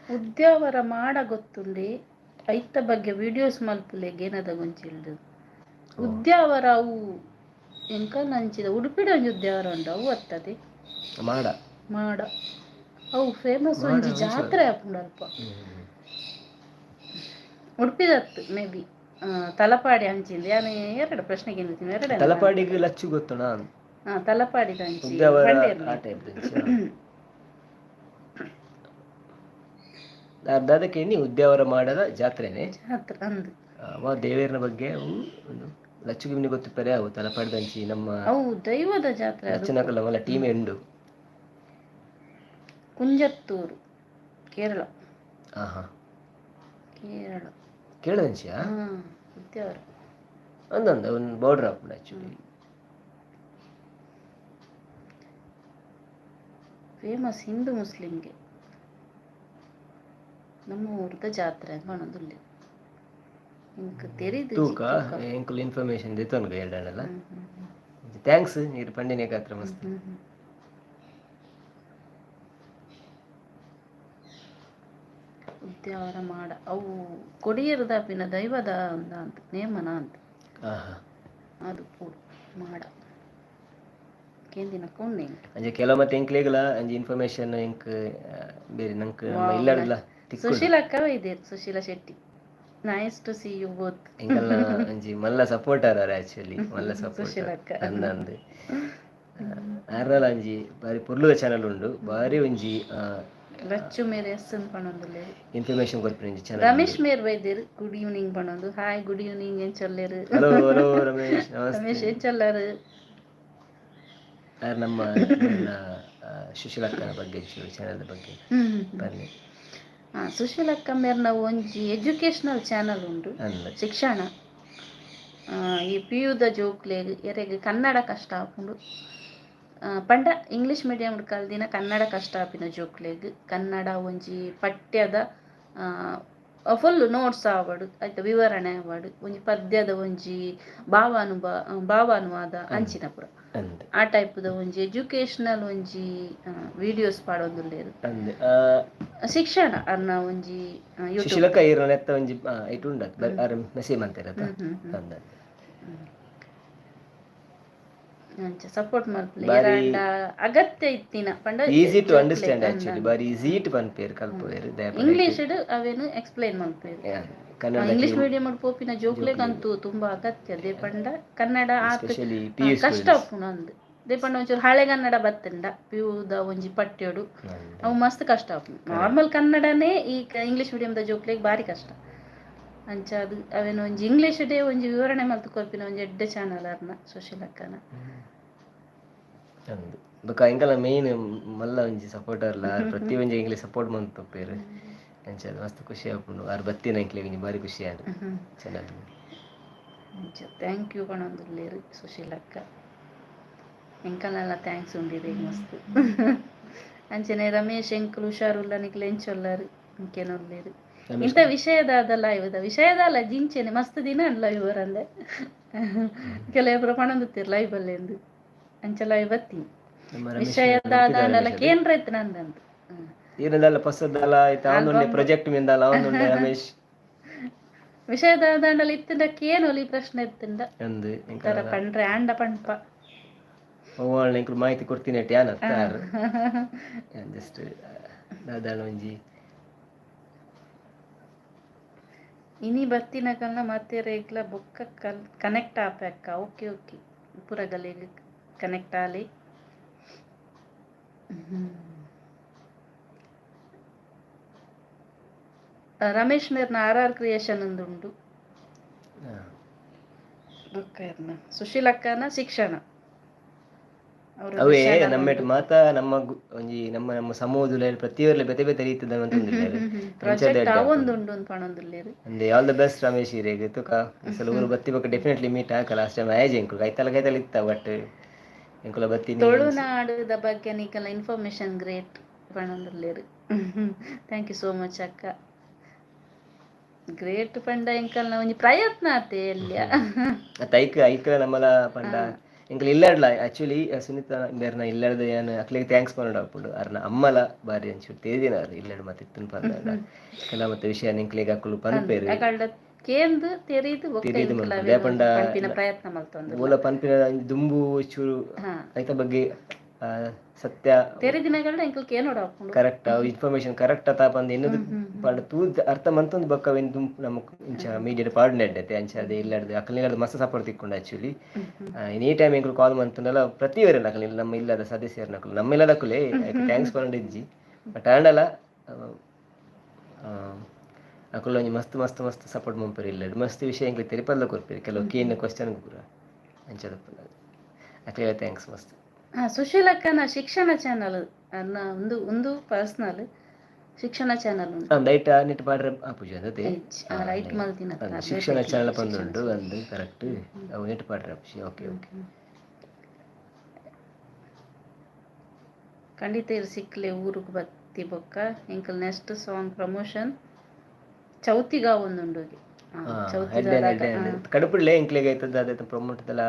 ಉದ್ಯಾವರ ಮಾಡ ಗೊತ್ತುಂಡಿ ಐತ ಬಗ್ಗೆ ವಿಡಿಯೋಸ್ ಮಲ್ಪುಲೆಗ್ ಏನದ ಗೊಂಚಿಲ್ದು ಉದ್ಯಾವರ ಅವು ಎಂಕ ನಂಚಿದ ಉಡುಪಿಡ ಒಂಜಿ ಉದ್ಯಾವರ ಉಂಡು ಅವು ಅತ್ತದೆ ಮಾಡ ಮಾಡ ಅವು ಫೇಮಸ್ ಒಂಜಿ ಜಾತ್ರೆ ಆಪುಂಡು ಅಲ್ಪ ಉಡುಪಿದತ್ತು ಮೇ ಬಿ ತಲಪಾಡಿ ಅಂಚಿಂದ ಯಾನು ಎರಡು ಪ್ರಶ್ನೆಗೆ ಎರಡು ತಲಪಾಡಿಗೆ ಲಚ್ಚು ಗೊತ್ತುಣ ತಲಪಾಡಿದ ಅಂಚಿ ಅದಕ್ಕೆ ಎಣ್ಣಿ ಉದ್ಯಾವರ ಮಾಡದ ಜಾತ್ರೆನೆ ಜಾತ್ರೆ ಅಂದು ದೇವೇರನ ಬಗ್ಗೆ ಒಂದು ಲಚ್ಚುಗೆ ನಿಮಗೆ ಗೊತ್ತಿಪ್ಪರೆ ಅವು ತಲಪಾಡಿದಂಚಿ ನಮ್ಮ ಅವು ದೈವದ ಜಾತ್ರೆ ಲಚ್ಚನಕಲ್ಲ ಮಲ್ಲ ಟೀಮ್ ಎಂಡು ಕುಂಜತ್ತೂರು ಕೇರಳ ಕೇರಳ ಕೇಳದಂಚಿಯಾ ಉದ್ಯಾವರ ಒಂದೊಂದು ಒಂದು ಬಾರ್ಡರ್ ಆಪುಂಡು ಆ್ಯಕ್ಚುಲಿ ಫೇಮಸ್ ಹಿಂದೂ ಮುಸ್ಲಿಂಗೆ ನಮ್ಮ ಊರದ ಜಾತ್ರೆ ಮಾಡೋದಿಲ್ಲ ಇಂಕ ತೆರಿದು ತೂಕ ಎಂಕುಲ್ ಇನ್ಫಾರ್ಮೇಶನ್ ದಿತ್ತೊನ್ಗ ಹೇಳ್ದಲ್ಲ ಥ್ಯಾಂಕ್ಸ್ ನೀರು ಪಂಡಿನ ಕಾತ್ರ ಮಸ್ತ್ ಉದ್ಯಾವರ ಮಾಡ ಅವು ಕೊಡಿಯರದಾಪಿನ ದೈವದ ಅಂತ ನೇಮನ ಅಂತ ಅದು ಪೂಡು ಮಾಡ ಕೇಂದಿನ ಕೊಂಡೆ ಅಂಜೆ ಕೆಲವು ಮತ್ತೆ ಎಂಕ್ಲೇಗಲ ಅಂಜೆ ಇನ್ಫಾರ್ಮೇಶನ್ ಎಂಕ್ ಬೇರೆ ನಂಕ್ ಇಲ್ಲಲ್ಲ ಸುಶೀಲಕ್ಕ ಇದೆ Sushila Shetty nice to see you both ಎಂಕಲ್ಲ ಅಂಜಿ ಮಲ್ಲ ಸಪೋರ್ಟರ್ ಆಕ್ಚುಲಿ ಮಲ್ಲ ಸಪೋರ್ಟ್ ಅಂದಂದು ಆರ್ನಲ ಅಂಜಿ ಬಾರಿ ಪೊರ್ಲುದ ಚಾನಲ್ ಉಂಡು ಬಾರಿ ಒಂಜಿ ಲಚ್ಚು ಮೇರೆ ಎಸ್ಸನ್ ಪಣೊಂದುಲ್ಲೆ ಇನ್ಫಾರ್ಮೇಶನ್ ಕೊರ್ಪಿನ ಚಾನಲ್ ರಮೇಶ್ ಮೇರ್ ವೈದ್ಯರು ಗುಡ್ ಈವ್ನಿಂಗ್ ಪಣೊಂದು ಹಾಯ್ ಗುಡ್ ಈವ್ನಿಂಗ್ ಏನ್ ಚೊಲ್ಲೆರು ಹಲೋ ಹಲೋ ರಮೇಶ್ ನಮಸ್ತೆ ರಮೇಶ್ ಏನ್ ಚೊಲ್ಲರು ನಮ್ಮ ಸುಶೀಲಕ್ಕನ ಬಗ್ಗೆ ಚಾನಲ್ ಬಗ್ಗೆ ಬನ್ನಿ ಸುಶೀಲಕ್ಕ ಮೇರ್ನ ಒಂಜಿ ಎಜುಕೇಶನಲ್ ಚಾನಲ್ ಉಂಡು ಶಿಕ್ಷಣ ಈ ಪಿಯುದ ಜೋಕ್ಲೆಗ್ ಎರೆಗ್ ಕನ್ನಡ ಕಷ್ಟ ಆಪುಂಡು ಪಂಡ ಇಂಗ್ಲಿಷ್ ಮೀಡಿಯಂ ಕಲ್ದಿನ ಕನ್ನಡ ಕಷ್ಟ ಆಪಿನ ಜೋಕ್ಲೆಗ್ ಕನ್ನಡ ಒಂಜಿ ಪಠ್ಯದ ಫುಲ್ ನೋಟ್ಸ್ ಆವಡು ಆಯ್ತು ವಿವರಣೆ ಆವಡು ಒಂಜಿ ಪದ್ಯದ ಒಂಜಿ ಭಾವಾನುವಾದ ಅಂಚಿನ ಪುರ ಆ ಟೈಪ್ದ ಒಂಜಿ ಎಜುಕೇಶನಲ್ ಒಂಜಿ ವಿಡಿಯೋಸ್ ಪಾಡೊಂದುಲ್ಲೆರ್ ಶಿಕ್ಷಣ ಅರ್ನ ಒಂಜಿ ಸುಶೀಲಕ್ಕ ಇರೋ ನೆತ್ತ ಒಂಜಿ ಐಟ್ ಉಂಡತ್ ಮೆಸೇಜ್ ಮಂತೆರತ ಸಪೋರ್ಟ್ ಮಲ್ಪುಲೆ ಅಗತ್ಯ ಇತ್ತಿನ ಪಂಡ ಈಸಿ ಟು ಅಂಡರ್ಸ್ಟ್ಯಾಂಡ್ ಆಕ್ಚುಲಿ ಬಾರಿ ಈಸಿ ಟು ಪನ್ಪೇರ್ ಕಲ್ಪೋಯರ್ ಇಂಗ್ಲಿಷ್ ಅವೇನು ಎಕ್ಸ್ಪ್ಲೈನ್ ಮಲ್ಪೇರ್ ಇಂಗ್ಲಿಷ್ ಮೀಡಿಯಂ ಪೋಪಿನ ಜೋಕ್ಲೆಗಂತೂ ತುಂಬಾ ಅಗತ್ಯ ದೇಪಂಡ ಕನ್ನಡ ಕಷ್ಟ ಆಪುಂಡು ಅಂದ್ ದೇಪಂಡ ಒಂಚೂರು ಹಳೆಗನ್ನಡ ಬತ್ತಂಡ ಪಿಯುದ ಒಂಜಿ ಪಠ್ಯಡು ಅವು ಮಸ್ತ್ ಕಷ್ಟ ಆಪುಂಡು ನಾರ್ಮಲ್ ಕನ್ನಡನೇ ಈ ಇಂಗ್ಲಿಷ್ ಮೀಡಿಯಂದ ಜೋಕ್ಲೆಗ್ ಬಾರಿ ಕಷ್ಟ ಅಂಚ ಅದು ಅವೇನು ಒಂಜಿ ಇಂಗ್ಲಿಷ್ ಡೇ ಒಂಜಿ ವಿವರಣೆ ಮಲ್ತು ಕೊರ್ಪಿನ ಒಂಜಿ ಎಡ್ಡ ಚಾನಲ್ ಅರ್ನ ಸುಶೀಲಕ್ಕನ ಬೊಕ ಎಂಕಲ ಮೇನ್ ಮಲ್ಲ ಒಂಜಿ ಸಪೋರ್ಟರ್ಲ ಪ್ರತಿ ಒಂಜಿ ಎಂಕ್ಲೆ ಸಪೋರ್ಟ್ ಮಂತುಪ್ಪೇರು ಅಂಚ ಅದು ಮಸ್ತ್ ಖುಷಿ ಆಪುಂಡು ಆರ್ ಬತ್ತಿನ ಎಂಕ್ಲೆ ಒಂಜಿ ಬಾರಿ ಖುಷಿ ಆಂಡ್ ಚಾನಲ್ ಅಂಚ ಥ್ಯಾಂಕ್ ಯು ಪಣೊಂದುಲ್ಲೆರ್ ಸುಶೀಲಕ್ಕ ಎಂಕಲ್ನೆಲ್ಲ ಥ್ಯಾಂಕ್ಸ್ ಉಂಡಿದೆ ಮಸ್ತ್ ಅಂಚನೆ ರಮೇಶ್ ಎಂಕುಲು ಹುಷಾರುಲ್ಲ ನಿಕ್ಲೆ ಎಂಚೊಲ್ಲರು ಇಂಕೇನೊಲ್ಲೆರ್ ಇಂಥ ವಿಷಯದ ಲೈವ್ದ ವಿಷಯದಲ್ಲ ಜಿಂಚೆನೆ ಮಸ್ತ್ ದಿನ ಲೈವ್ ಬರಂದೆ ಕೆಲವೊಬ್ಬರು ಪಣಂದುತ್ತೀರು ಲೈವ್ ಅಲ್ಲೆಂದು ಅಂಚ ಲೈವ್ ಬತ್ತೀನಿ ವಿಷಯದಾದಲ್ಲ ಕೇಂದ್ರ ಇತ್ತು ನಂದಂತ ಏನದಲ್ಲ ಪಸದಲ್ಲ ಆಯ್ತಾ ಅವನೊಂದು ಪ್ರಾಜೆಕ್ಟ್ ಮಿಂದಲ್ಲ ಅವನೊಂದು ರಮೇಶ್ ವಿಷಯದ ದಾಂಡಲ ಇತ್ತಿಂದಕ್ಕೆ ಏನು ಒಲಿ ಪ್ರಶ್ನೆ ಇತ್ತಿಂದ ಅಂದು ತರ ಪಂಡ್ರೆ ಆಂಡ ಪಂಪ ಓವಳ್ನ ಇಂಕ್ಲು ಮಾಹಿತಿ ಕೊಡ್ತೀನಿ ಅಟ್ ಯಾನ್ ಅತ್ತಾರು ಜಸ್ಟ್ ದಾದಾಳ ಒಂಜಿ ಇನಿ ಬತ್ತಿನ ಕಲ್ನ ಮತ್ತೆ ರೇಗ್ಲ ಬೊಕ್ಕ ಕನೆಕ್ಟ್ ಆಪಕ್ಕ ಓಕೆ ಓಕೆ ಪೂರಗಲಿಗೆ ಕನೆಕ್ಟ್ ಆಲಿ ರಮೇಶ್ ಮೇರ್ನ RR ಕ್ರಿಯೇಷನ್ ಉಂದುಂಡು ಸುಶೀಲಕ್ಕನ ಶಿಕ್ಷಣ ಅವೇ ನಮ್ಮೆಟ್ ಮಾತ ನಮ್ಮ ಒಂಜಿ ನಮ್ಮ ನಮ್ಮ ಸಮೂಹದ ಪ್ರತಿಯೊರ್ಲೆ ಬೇತೆ ಬೇತೆ ರೀತಿದ ಪ್ರಾಜೆಕ್ಟ್ ಅವೊಂದುಂಡು ಪಣೊಂದುಲ್ಲೆರ್ ಅಂದೆ ಆಲ್ ದ ಬೆಸ್ಟ್ ರಮೇಶ್ ಇರೆಗ್ ತುಕ ಅಸಲು ಊರು ಬತ್ತಿ ಬಕ್ಕ ಡೆಫಿನೆಟ್ಲಿ ಮೀಟ್ ಆಕ ಲಾಸ್ಟ್ ಟೈಮ್ ಆಯಜೆ ಇಂಕು ಕೈತಲ ಇತ್ತ ಬಟ್ ಇಂಕುಲ ಬತ್ತಿ ತುಳುನಾಡುದ ಬಗ್ಗೆ ನಿಕಲ ಇನ್ಫಾರ್ಮೇಶನ್ ಗ್ರೇಟ್ ಪಣೊಂದುಲ್ಲೆರ್ ಥ್ಯಾಂಕ್ ಯು ಸೋ ಮಚ್ ಅಕ್ಕ ಗ್ರೇಟ್ ಪಂಡ ಎಂಕಲ್ನ ಒಂಜಿ ಪ್ರಯತ್ನ ಆತೆ ಎಲ್ಯ ಐಕ ನಮ್ಮಲ ಪಂಡ ಎಂಕಲ್ ಇಲ್ಲಡ್ಲ ಆಕ್ಚುಲಿ ಸುನೀತಾ ಬೇರ್ನ ಇಲ್ಲಡ್ದು ಏನು ಅಕ್ಲಿಗೆ ಥ್ಯಾಂಕ್ಸ್ ಪನ್ನಡ ಅಪ್ಪುಂಡು ಅರ್ನ ಅಮ್ಮಲ ಬಾರಿ ಅಂಚೂರು ತೇದಿನಾರು ಇಲ್ಲಡ್ ಮತ್ತೆ ಇತ್ತನ್ ಪಂಡ ಕೆಲ ಮತ್ತೆ ವಿಷಯ ನಿಂಕ್ಲಿಗೆ ಅಕ್ಕಲು ಪನ್ಪೇರು ಕೇಂದು ತೆರಿದು ಪಂಡ ಪ್ರಯತ್ನ ಮಲ್ತೊಂದು ಮೂಲ ಪನ್ಪಿನ ದುಂಬು ಚೂರು ಐತ ಬಗ್ಗೆ ಸತ್ಯ ತೆರಿದಿನಗಳ್ನ ಎಂಕಲ್ ಕೇನೋಡ ಕರೆಕ್ಟ್ ಇನ್ಫಾರ್ಮೇಶನ್ ಕರೆಕ್ಟ್ ಅತ ಬಂದು ಇನ್ನೊಂದು ಪಂಡ ತೂದ್ ಅರ್ಥ ಮಂತೊಂದು ಬಕ್ಕವೆನ್ ದುಂಪು ನಮಕ್ ಇಂಚ ಮೀಡಿಯಾ ಪಾಡ್ನೆಡ್ಡೆ ಅಂಚದೆ ಇಲ್ಲಡ್ದು ಅಕ್ಕಲಿಲ್ಲಡ್ದು ಮಸ್ತ್ ಸಪೋರ್ಟ್ ತಿಕ್ಕೊಂಡು ಆಕ್ಚುಲಿ ಎನಿ ಟೈಮ್ ಎಂಕಲ್ ಕಾಲ್ ಮಂತಂದಲ್ಲ ಪ್ರತಿಯೊರೆಲ್ಲ ಅಕ್ಕಲಿಲ್ಲ ನಮ್ಮ ಇಲ್ಲದ ಸದಸ್ಯರನ್ನ ನಮ್ಮ ಇಲ್ಲದಕ್ಕಲೇ ಥ್ಯಾಂಕ್ಸ್ ಪಂಡಿಜ್ಜಿ ಬಟ್ ಆಂಡಲ ಅಕುಲು ಒಂಜಿ ಮಸ್ತ್ ಮಸ್ತ್ ಮಸ್ತ್ ಸಪೋರ್ಟ್ ಮಂಪೇರು ಇಲ್ಲಡ್ ಮಸ್ತ್ ವಿಷಯ ಎಂಕ್ಲೆ ತೆರಿಪಲ್ಲ ಕೊರ್ಪೇರು ಕೆಲವು ಕೇನ್ ಕ್ವಶನ್ ಪೂರ ಅಂಚದ ಅಕ್ಲೆಲ್ಲ ಥ್ಯಾಂಕ್ಸ್ ಮಸ್ತ್ ಸುಶೀಲಕ್ಕನ ಶಿಕ್ಷಣ ಚಾನಲ್ ಅನ್ನ ಒಂದು ಪರ್ಸನಲ್ ಶಿಕ್ಷಣ ಚಾನಲ್ ದೈಟ ನೆಟ್ ಪಾಡ್ರೆ ಆಪುಜಿ ಅಂದತೆ ರೈಟ್ ಮಲ್ತಿನ ಶಿಕ್ಷಣ ಚಾನಲ್ ಪಂದುಂಡು ಅಂದು ಕರೆಕ್ಟ್ ಅವು ನೆಟ್ ಪಾಡ್ರೆ ಆಪುಜಿ ಓಕೆ ಓಕೆ ಖಂಡಿತ ಇರು ಸಿಕ್ಲೆ ಊರಿಗೆ ಬತ್ತಿ ಬೊಕ್ಕ ಎಂಕಲ್ ನೆಕ್ಸ್ಟ್ ಸಾಂಗ್ ಪ್ರಮೋಷನ್ ಚೌತಿಗ ಒಂದುಂಡು ಕಡಪುಡ್ಲೆ ಎಂಕ್ಲೆಗೆ ಆಯ್ತದ ಅದೇ ಪ್ರಮೋಟ್ ದಲ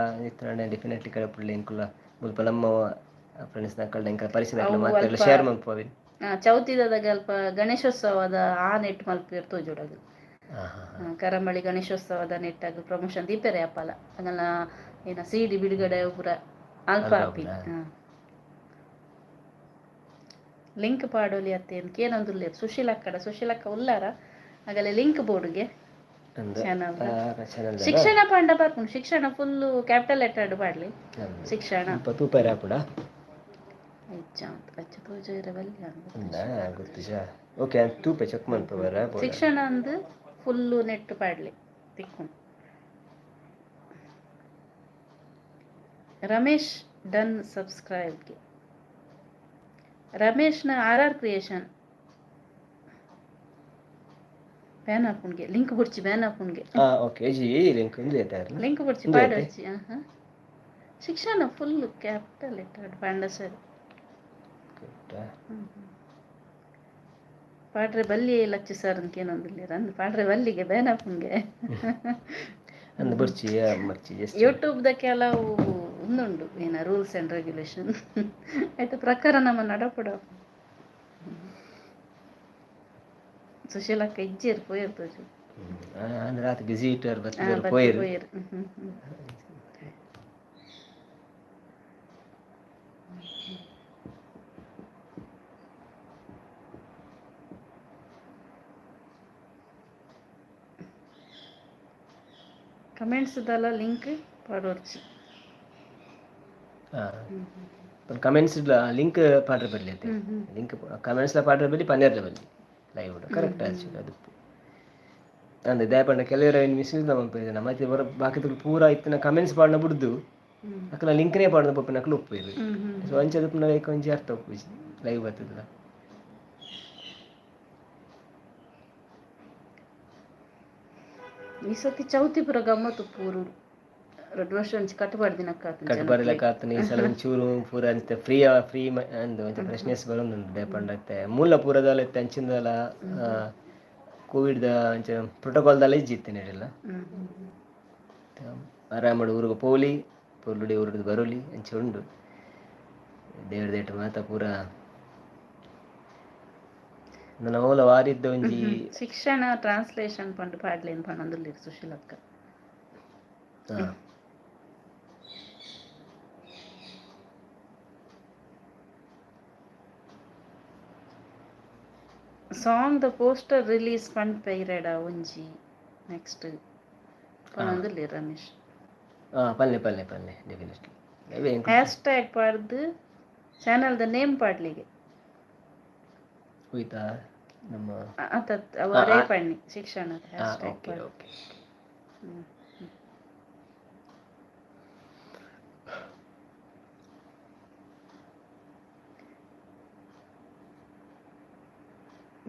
ಡೆಫಿನೆಟ್ಲಿ ಕಡಪುಡ್ಲೆ ಎಂಕುಲ ಮುಲ್ಪ ನಮ್ಮ ಫ್ರೆಂಡ್ಸ್ ನಕಲ್ನ ಎಂಕ ಪರಿಚಯ ಶೇರ್ ಮಲ್ಪವೆ ಚೌತಿದಾಗ ಅಲ್ಪ ಗಣೇಶೋತ್ಸವದ ಆ ನೆಟ್ ಮಲ್ಪೇರ್ ತೋಜುಡದು ಕರಂಬಳಿ ಗಣೇಶೋತ್ಸವದ ನೆಟ್ಟಾಗ ಪ್ರಮೋಷನ್ ದೀಪೆರೆ ಅಪ್ಪಲ ಹಂಗಲ್ಲ ಏನ ಸಿಡಿ ಬಿಡುಗಡೆ ಪೂರ ಅಲ್ಪ ಆಪಿ ಲಿಂಕ್ ಪಾಡೋಲಿ ಅತ್ತೇನು ಕೇನೊಂದುಲ್ಲೇರು ಸುಶೀಲಕ್ಕ ಉಲ್ಲಾರ ಆಗಲೇ ಲಿಂಕ್ ಬೋರ್ಡ್ಗೆ ಚಾನಲ್ ಶಿಕ್ಷಣ ಪಾಂಡ ಬರ್ಕೊಂಡು ಶಿಕ್ಷಣ ಫುಲ್ಲು ಕ್ಯಾಪಿಟಲ್ ಲೆಟರ್ಡ್ ಪಾಡ್ಲಿ ಶಿಕ್ಷಣ ಶಿಕ್ಷಣ ಅಂದು ಫುಲ್ಲು ನೆಟ್ ಪಾಡ್ಲಿ ತಿಕ್ಕೊಂಡು ರಮೇಶ್ ಡನ್ ಸಬ್ಸ್ಕ್ರೈಬ್ಗೆ ರಮೇಶ್ನ RR ಕ್ರಿಯೇಷನ್ ಬ್ಯಾನ್ ಹಾಕೊಂಡ್ಗೆ ಲಿಂಕ್ ಬಿಡ್ಚಿ ಬ್ಯಾನ್ ಹಾಕೊಂಡ್ಗೆ ಓಕೆ ಜಿ ಲಿಂಕ್ ಬಿಡ್ಚಿ ಪಾಡೋಚಿ ಶಿಕ್ಷಣ ಫುಲ್ ಕ್ಯಾಪಿಟಲ್ ಲೆಟರ್ಡ್ ಪಾಂಡ ಸರಿ ಪಾಡ್ರೆ ಬಲ್ಲಿ ಲಚ್ಚು ಸರ್ ಅನ್ಕೇನೊಂದಿಲ್ಲ ಅಂದ್ ಪಾಡ್ರೆ ಬಲ್ಲಿಗೆ ಬ್ಯಾನ್ ಹಾಕೊಂಡ್ಗೆ ಯೂಟ್ಯೂಬ್ದ ಕೆಲವು ಒಂದುಂಡು ಏನ ರೂಲ್ಸ್ ಆ್ಯಂಡ್ ರೆಗ್ಯುಲೇಷನ್ ಆಯ್ತು ಪ್ರಕಾರ ನಮ್ಮ ನಡಪಡ ಸುಶೀಲಕ್ಕ ಇಜ್ಜೇರು ಪೋಯಿರ್ತದೆ ಬಿಸಿ ಪೋಯಿರು ಕಮೆಂಟ್ಸ್ ದಲ್ಲ ಲಿಂಕ್ ಪಾಡೋರ್ಚಿ ಕಮೆಂಟ್ಸ್ ಲಿಂಕ್ ಪಾಡ್ರೆ ಬರಲಿ ಅಂತ ಲಿಂಕ್ ಕಮೆಂಟ್ಸ್ ಪಾಡ್ರೆ ಬರಲಿ ಪನ್ನೆರ್ಲೆ ಬರಲಿ ಲೈವ್ ಕರೆಕ್ಟ್ ಆಕ್ಚುಲಿ ಅದು ಅಂದೆ ದಯಪಂಡ ಕೆಲವರ ಮಿಸ್ಯೂಸ್ ನಮ್ಮ ಮತ್ತೆ ಬರ ಬಾಕಿ ಪೂರ ಇತ್ತಿನ ಕಮೆಂಟ್ಸ್ ಪಾಡ್ನ ಬಿಡ್ದು ಅಕ್ಕಲ ಲಿಂಕ್ನೇ ಪಾಡ್ನ ಪಪ್ಪಿನ ಅಕ್ಕಲು ಒಪ್ಪಿರು ಸೊ ಅಂಚದ ಪುನಃ ಒಂಚಿ ಅರ್ಥ ಒಪ್ಪು ಲೈವ್ ಬರ್ತದ ಈ ಸತಿ ಚೌತಿ ಪುರ ಗಮ್ಮತ್ತು ಪೂರು 2 ವರ್ಷ ಒಂಚಿ ಕಟ್ಬಾರ್ಲಕ್ಕಾತನ ಈ ಸಲ ಒಂಚೂರು ಪೂರ ಅಂತೆ ಫ್ರೀ ಅಂದು ಒಂಚ ಫ್ರೆಶ್ನೆಸ್ ಬರೋದುಂಟು ದಯಪಂಡತ್ತೆ ಮೂಲ ಪೂರದಲ್ಲ ಇತ್ತೆ ಅಂಚಿಂದಲ ಕೋವಿಡ್ದ ಅಂಚ ಪ್ರೋಟೋಕಾಲ್ದಲ್ಲ ಇಜ್ಜಿತ್ತೆ ನೆಡಿಲ್ಲ ಆರಾಮಡು ಊರಿಗೆ ಪೋಲಿ ಪೊರ್ಲುಡಿ ಊರದ್ದು ಬರೋಲಿ ಅಂಚೆ ಉಂಡು ದೇವ್ರದೇಟು ಮಾತ ಪೂರ ನನ್ನ ಓಲ ವಾರಿದ್ದ ಒಂಜಿ ಶಿಕ್ಷಣ ಟ್ರಾನ್ಸ್ಲೇಷನ್ ಪಂಡು ಪಾಡ್ಲೇನು ಪಣ್ಣೊಂದುಲ್ಲೆರ್ ಸುಶೀಲಕ್ಕ. ಹಾ ಸಾಂಗ್ ದ ಪೋಸ್ಟರ್ ರಿಲೀಸ್ ಪಂಡ್ಪೈರೆಡ ಒಂಜಿ ನೆಕ್ಸ್ಟ್ ಪಣ್ಣೊಂದುಲ್ಲೆರ್ ರಮೇಶ್. ಪಲ್ಲೆ ಪಲ್ಲೆ ಪಲ್ಲೆ ಡೆಫಿನೆಟ್ಲಿ ಹ್ಯಾಶ್ಟ್ಯಾಗ್ ಪಾಡ್ದು ಚಾನಲ್ದ ನೇಮ್ ಪಾಡ್ಲಿಗೆ ಹೋಯ್ತಾ ನಮ್ಮ ಅತತ್ ಅವರೇ ಪಣ್ಣಿ ಶಿಕ್ಷಣದ ಹ್ಯಾಶ್ಟ್ಯಾಗ್ ಓಕೆ ಪಾಡ್ದು. ಓಕೆ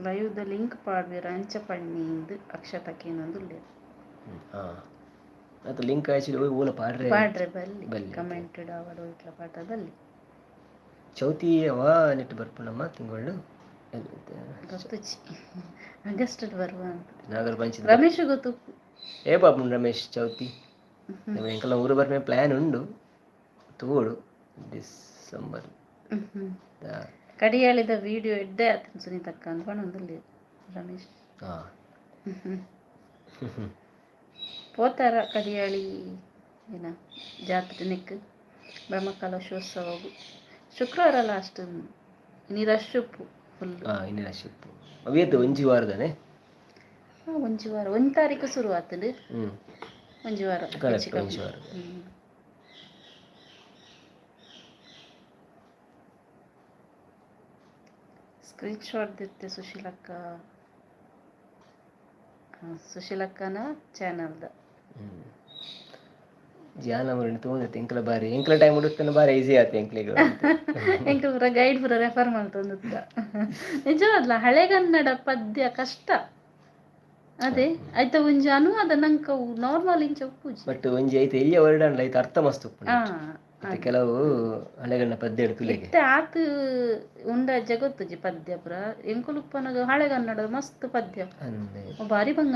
ಲೈವ್ದ ಲಿಂಕ್ ಪಾಡ್ವೆರ್ ಅಂಚ ಪಣ್ಣಿಂದು ಅಕ್ಷತಕ್ಕೇನೊಂದುಲ್ಲೆರ್. ಅದು ಲಿಂಕ್ ಆಯ್ಸಿದ್ರೆ ಓಲ ಪಾಡ್ರೆ ಬಲ್ಲಿ ಕಮೆಂಟೆಡ್ ಅವಡು ಇಟ್ಲ ಪಾಠ ಬಲ್ಲಿ ಚೌತಿ ಅವ ನೆಟ್ಟು ಬರ್ಪುನಮ್ಮ ತಿಂಗಳು ಗೊತ್ತುಚ್ಚಿ ಆಗಸ್ಟ್ ಬರುವ ಅಂತ ನಾಗರ ಪಂಚ ರಮೇಶ್ ಗೊತ್ತು ಏ ಬಾಬು ರಮೇಶ್ ಚೌತಿ ಎಂಕಲ್ಲ ಊರು ಬರ್ಮೆ ಪ್ಲಾನ್ ಉಂಡು ತೋಡು ಡಿಸೆಂಬರ್ ಕಡಿಯಾಳಿದ ವಿಡಿಯೋ ಎಡ್ಡೆ ಆತನ ಸುನೀತಕ್ಕ ಅಂದ್ಕೊಂಡು ಒಂದಲ್ಲಿ ರಮೇಶ್ ಪೋತಾರ ಕಡಿಯಾಳಿ ಏನ ಜಾತ್ರೆ ನೆಕ್ ಬ್ರಹ್ಮಕಲಶೋತ್ಸವಗು ಶುಕ್ರವಾರ ಲಾಸ್ಟ್ ಇನಿ ರಶ್ ಉಪ್ಪು ಫುಲ್. ಇನ್ನು ರಶ್ ಉಪ್ಪು ಅವೇತು ಒಂಜಿ ವಾರದನೆ ಒಂಜಿ ವಾರ 1 ತಾರೀಕು ಶುರು ಆತದು. ಒಂಜಿ ವಾರ ಒಂಜಿ ವಾರ ಸ್ಕ್ರೀನ್ ಶಾಟ್ ದಿತ್ತೆ ಸುಶೀಲಕ್ಕನ ಚಾನಲ್ದ ಜಾನ ಮುರಳಿ ತೋಂದತ್ತೆ ಎಂಕಲ ಬಾರಿ ಎಂಕಲ ಟೈಮ್ ಹುಡುಕ್ತಾನೆ ಬಾರಿ ಈಸಿ ಆಯ್ತು ಎಂಕ್ಲಿಗೆ ಎಂಕಲ್ ಪೂರ ಗೈಡ್ ಪೂರ ರೆಫರ್ ಮಾಡ್ತಂದುತ್ತ ನಿಜವಲ್ಲ ಹಳೆಗನ್ನಡ ಪದ್ಯ ಕಷ್ಟ ಅದೇ ಆಯ್ತ ಒಂಜಿ ಅನುವಾದ ನಂಕ ನಾರ್ಮಲ್ ಇಂಚ ಉಪ್ಪುಜಿ ಬಟ್ ಒಂಜಿ ಐತೆ ಎಲ್ಲಿಯ ವರ್ಡ್ ಅಂಡ್ಲ ಐತೆ ಅರ್ಥ ಮಸ್ತ್ ಉಪ್ಪು ಕೆಲವು ಹಳೆಗಣ್ಣ ಪದ್ಯ ಹಿಡ್ಕುಲೆಗೆ ಆತ ಉಂಡ ಜಗತ್ತುಜಿ ಪದ್ಯ ಪುರ ಎಂಕುಲುಪ್ಪನಗ ಹಳೆಗನ್ನಡ ಮಸ್ತ್ ಪದ್ಯ ಬಾರಿ ಬಂಗ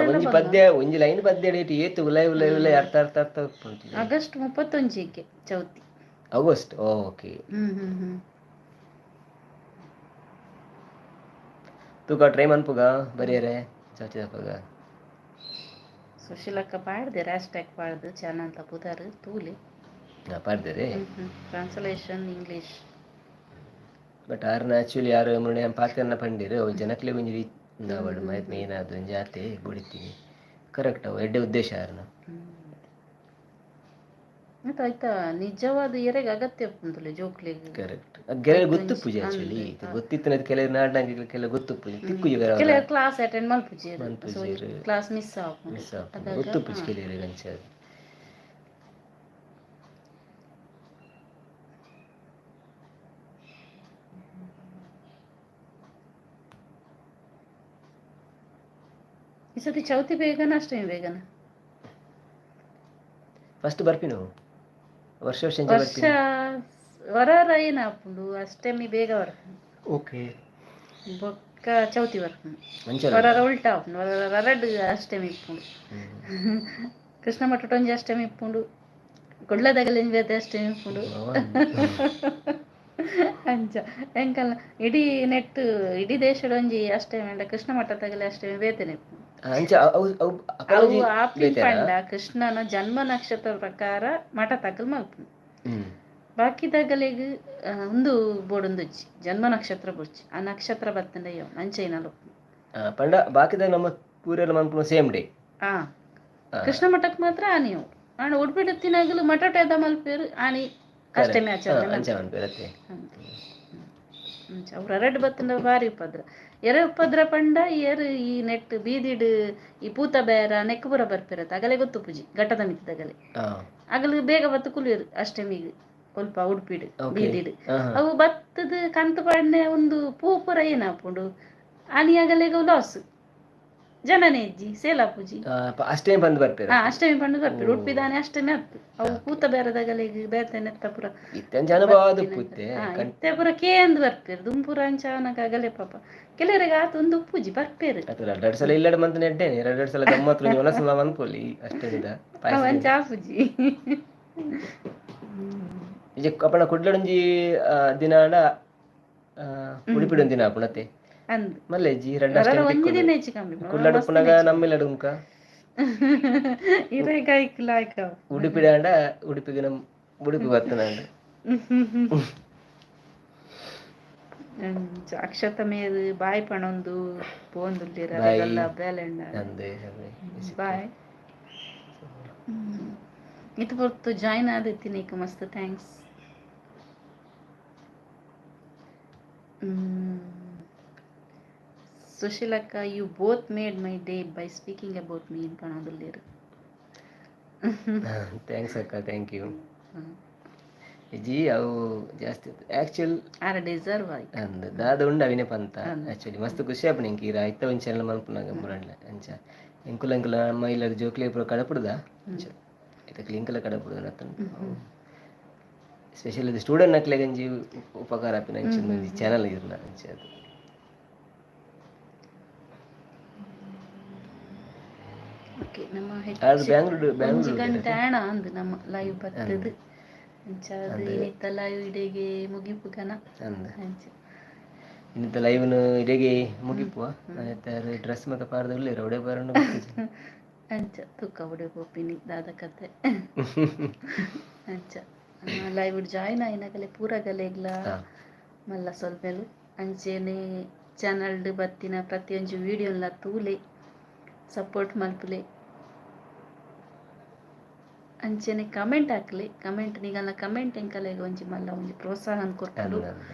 ಒಂಜಿ ಪದ್ಯ ಒಂಜಿ ಲೈನ್ ಪದ್ಯ ಹಿಡಿಯಿಟ್ಟು ಏತು ಉಲೈ ಉಲೈ ಉಲೈ ಅರ್ಥ ಅರ್ಥ ಅರ್ಥ ಆಗಸ್ಟ್ 31 ಚೌತಿ ಆಗಸ್ಟ್ ಓಕೆ ತೂಕ ಟ್ರೈ ಮನ್ಪುಗ ಬರಿಯರೆ ಚಾಚಿದಪ್ಪಗ ಸುಶೀಲಕ್ಕ ಪಾಡ್ದೆ ಹ್ಯಾಶ್ಟ್ಯಾಗ್ ಪಾಡ್ದು ಚಾನಲ್ ತಪ್ಪುದಾರು ತೂಲಿ ಪಾಡ್ದೇರೆ ಟ್ರಾನ್ಸ್ಲೇಷನ್ ಇಂಗ್ಲಿಷ್ ಬಟ್ ಆರ್ನ ಆಕ್ಚುಲಿ ಯಾರು ಮುರುಳಿ ಪಾತ್ರನ ಪಂಡಿರು ಅವು ಜನಕ್ಲೆ ಒಂಜಿ ನಾವಡು ಮೇನ್ ಅದು ಜಾತೆ ಬುಡಿತೀನಿ ಕರೆಕ್ಟ್ ಅವು ಎಡ್ಡೆ ಉದ್ದೇಶ ಆರ್ನ ಆಯ್ತಾ ನಿಜವಾದ ಎರೆಗೆ ಅಗತ್ಯ ಉಂಟು ಜೋಕ್ಲಿಗೆ ಕರೆಕ್ಟ್ ಗೆರೆ ಗೊತ್ತು ಪೂಜೆ ಆಕ್ಚುಲಿ ಗೊತ್ತಿತ್ತು ಕೆಲವು ನಾಟಕ ಕೆಲವು ಗೊತ್ತು ಪೂಜೆ ತಿಕ್ಕು ಕೆಲವು ಕ್ಲಾಸ್ ಅಟೆಂಡ್ ಮಲ್ಪುಜಿ ಕ್ಲಾಸ್ ಮಿಸ್ ಗೊತ್ತು ಪೂಜೆ ಕೆಲವರಿಗೆ ಅಂಚ ಈ ಸತಿ ಚೌತಿ ಬೇಗನ ಅಷ್ಟೇ ಬೇಗನ ಫಸ್ಟ್ ಬರ್ಪಿ ನಾವು ವರ್ಷ ವರಾರ ಏನಾಪುಂಡು ಅಷ್ಟೇಮಿ ಬೇಗ ಬರ್ಪುಂಡು ಓಕೆ ಬೊಕ್ಕ ಚೌತಿ ಬರ್ಪುಂಡು ವರಾರ ಉಲ್ಟಾ ಆಪುಂಡು ವರಾರ ರರಡ್ ಅಷ್ಟೇಮಿ ಇಪ್ಪುಂಡು ಕೃಷ್ಣ ಮಠ ಒಂಜಿ ಅಷ್ಟೇಮಿ ಇಪ್ಪುಂಡು ಕೊಡ್ಲದಾಗಲ ಬೇತೆ ಅಷ್ಟೇಮಿ ಇಪ್ಪುಂಡು ಅಂಚ ಎಂಕಲ್ಲ ಇಡೀ ನೆಟ್ ಇಡೀ ದೇಶದ ಒಂಜಿ ಅಷ್ಟೇಮಿ ಕೃಷ್ಣ ಮಠ ತಗಲೆ ಅಷ್ಟೇಮಿ ಬೇತೆನೆ ಇಪ್ಪುಂಡು ಅವು ಆಪ್ಲಿ ಪಂಡ ಕೃಷ್ಣನ ಜನ್ಮ ನಕ್ಷತ್ರ ಪ್ರಕಾರ ಮಠ ತಕಲ್ ಮಲ್ಪುಂಡು ಬಾಕಿದಾಗಲೆಗ್ ಒಂದು ಬೋಡೊಂದುಜ್ಜಿ ಜನ್ಮ ನಕ್ಷತ್ರ ಬುಡ್ಚಿ ಆ ನಕ್ಷತ್ರ ಬತ್ತಂಡ ಅಂಚೈನಲು ಪಂಡ ಬಾಕಿದಾಗ ನಮ್ಮ ಪೂರೆಲ್ಲ ಮನ್ಪುನ ಸೇಮ್ ಡೇ ಕೃಷ್ಣ ಮಠಕ್ಕೆ ಮಾತ್ರ ಆನಿ ಅವು ಆಣ ಉಡ್ಬಿಡತ್ತಿನಾಗಲು ಮಠಟದ ಮಲ್ಪೇರು ಆನಿ ಅಷ್ಟಮಿ ಆಚರಣೆ ಅವ್ರ ಎರಡ್ ಬತ್ತಂಡ ಭಾರಿ ಉಪದ್ರ ಉಪದ್ರ ಪಂಡ ಈ ನೆಟ್ ಬೀದಿಡ್ ಈ ಪೂತ ಬೇರ ನೆಕ್ಕಪುರ ಬರ್ಪಿರತ್ತೆ ಅಗಲೇ ಗೊತ್ತು ಪೂಜಿ ಘಟ್ಟದ ಮಿತ್ತದಗಲೆ ಅಗಲು ಬೇಗ ಬತ್ತು ಕುಲಿಯರು ಅಷ್ಟಮಿಗೆ ಸ್ವಲ್ಪ ಉಡುಪಿಡು ಬೀದಿಡು ಅವು ಬತ್ತದ ಕಂತು ಪಂಡೆ ಒಂದು ಪೂಪುರ ಏನಾಪುಂಡು ಆನಿಯಾಗಲೆಗ ಲಾಸ್ ಜನನೇ ಇಜ್ಜಿ ಸೇಲಾ ಪೂಜಿ ಅಷ್ಟೇಮಿ ಬಂದು ಬರ್ಪೇರು ಅಷ್ಟಮಿ ಪಂಡು ಬರ್ಪೇರು ಉಡುಪಿದಾನೆ ಅಷ್ಟಮಿ ಅತ್ತು ಅವು ಪೂತ ಬೇರದಾಗಲೆಗ್ ಬೇತೆ ನೆತ್ತಪುರ ಇತ್ತೆ ಪುರ ಕೇಂದ್ ಬರ್ಪೇರು ದುಂಪುರ ಅಂಚಾನಕ ಅಗಲೆ ಪಾಪ ಕೆಲವರಿಗೆ ಆತ ಒಂದು ಪೂಜಿ ಬರ್ಪೇರು ಎರಡು ಸಲ ಇಲ್ಲಡ ಮಂತ್ ನೆಡ್ಡೇನೆ ಎರಡು ಸಲ ಗಮ್ಮತ್ತು ಒಲಸಲ ಮನ್ಪೊಲಿ ಅಷ್ಟೇ ಅವಂಚಾ ಪೂಜಿ ಇಜೆ ಅಪ್ಪನ ಕುಡ್ಲಡೊಂಜಿ ದಿನಾಡ ಉಡುಪಿಡು ಒಂದಿನ ಪುಣತೆ ಅಂದ್ ಮಲ್ಲೆ ಜಿ ರೆಡ್ಡ ವರರ ಒಂಜಿ ದಿನ ಹೆಚ್ಚು ಕಮ್ಮಿ ಕುಲ್ಲಡು ಪುನಗ ನಮ್ಮೆಲ್ಲ ಡುಂಕ ಇರೇಗಾಯ್ಕ್ ಲಾಯ್ಕ ಉಡುಪಿಡಾಂಡ ಉಡುಪಿಗೆ ನಮ್ ಉಡುಪಿ ಬರ್ತನಾಂಡ ಅಕ್ಷತ ಮೇರು ಬಾಯ್ ಪಣೊಂದು ಪೋಂದುಲ್ಲೆರ್ Bye. ಅದೆಲ್ಲ ಬೇಲೆಂಡ ಅಂದೆ ಬಾಯ್ ಇದು ಬರ್ತು ಜಾಯ್ನ್ ಆದೈತಿ ನೀಕು ಮಸ್ತ್ ಥ್ಯಾಂಕ್ಸ್. ಸುಶೀಲಕ್ಕ you both made my day by speaking about me ಅಂತ ಪಣದುಲ್ಲೇರು ಥ್ಯಾಂಕ್ಸ್ ಅಕ್ಕ ಥ್ಯಾಂಕ್ ಯು ಜಿ ಅವು ಜಾಸ್ತಿ ಆ್ಯಕ್ಚುಲ್ ಆರ ಡಿಸರ್ವ್ ಆಯ್ತು ಅಂದ್ ದಾದ ಉಂಡು ಅವಿನೇ ಪಂತ ಆ್ಯಕ್ಚುಲಿ ಮಸ್ತ್ ಖುಷಿ ಆಪಣ ಇಂಕ ಇರ ಐತ ಒಂದು ಚಾನಲ್ ಮಲ್ಪನಾಗ ಮುರಂಡ್ಲ ಅಂಚ ಎಂಕುಲ ಎಂಕುಲ ನಮ್ಮ ಇಲ್ಲದ ಜೋಕ್ಲಿ ಪೂರ ಕಡಪುಡ್ದ ಅಂಚ ಐತಕ್ಲಿ ಇಂಕಲ ಕಡಪುಡ್ದ ನತ್ತನ್ ಸ್ಪೆಷಲ್ ಇದು ಸ್ಟೂಡೆಂಟ್ ನಕ್ಲೆ ಗಂಜಿ ಉಪಕಾರ ಆಪಿನ ಅಂಚಿನ ಮಂದಿ ಚಾನಲ್ ಇರಲ್ಲ ಅಂಚ ಅದು ಓಕೆ ನಮ್ಮ ಅದು ಬ್ಯಾಂಗ್ಳೂರು ಗಂಟೆ ಹಣ ಅಂದು ನಮ್ಮ ಲೈವ್ ಬರ್ತದು ಅಂಚಾದ ಇನ್ನಿತ್ತ ಲೈವ್ ಇಡೆಗೆ ಮುಗಿಪು ಕನ ಅಂಚ ಇನ್ನಿತ್ತ ಲೈವ್ನು ಇಡೆಗೆ ಮುಗಿಪುವ ಡ್ರೆಸ್ ಮತ್ತೆ ಪಾರ್ದ ಉಳ್ಳೇರ ಒಡೆ ಪಾರನ್ನು ಅಂಚ ತೂಕ ಒಡೆ ಪೋಪಿನಿ ದಾದ ಕತೆ ಅಂಚ ಲೈವ್ ಜಾಯ್ನ್ ಆಯ್ನಾಗಲೇ ಪೂರಗಲೆಗ್ಲ ಮಲ್ಲ ಸ್ವಲ್ಪಲು ಅಂಚೆನೆ ಚಾನಲ್ಡ್ ಬತ್ತಿನ ಪ್ರತಿಯೊಂದು ವಿಡಿಯೋಲ್ಲ ತೂಲೆ ಸಪೋರ್ಟ್ ಮಲ್ಪಲೆ ಅಂಚೆನೆ ಕಮೆಂಟ್ ಹಾಕ್ಲಿ ಕಮೆಂಟ್ ನಿಗಲ್ಲ ಕಮೆಂಟ್ ಎಂಕಲೆಗ ಒಂಜಿ ಮಲ್ಲ ಒಂಜಿ ಪ್ರೋತ್ಸಾಹ ಕೊಟ್ಟು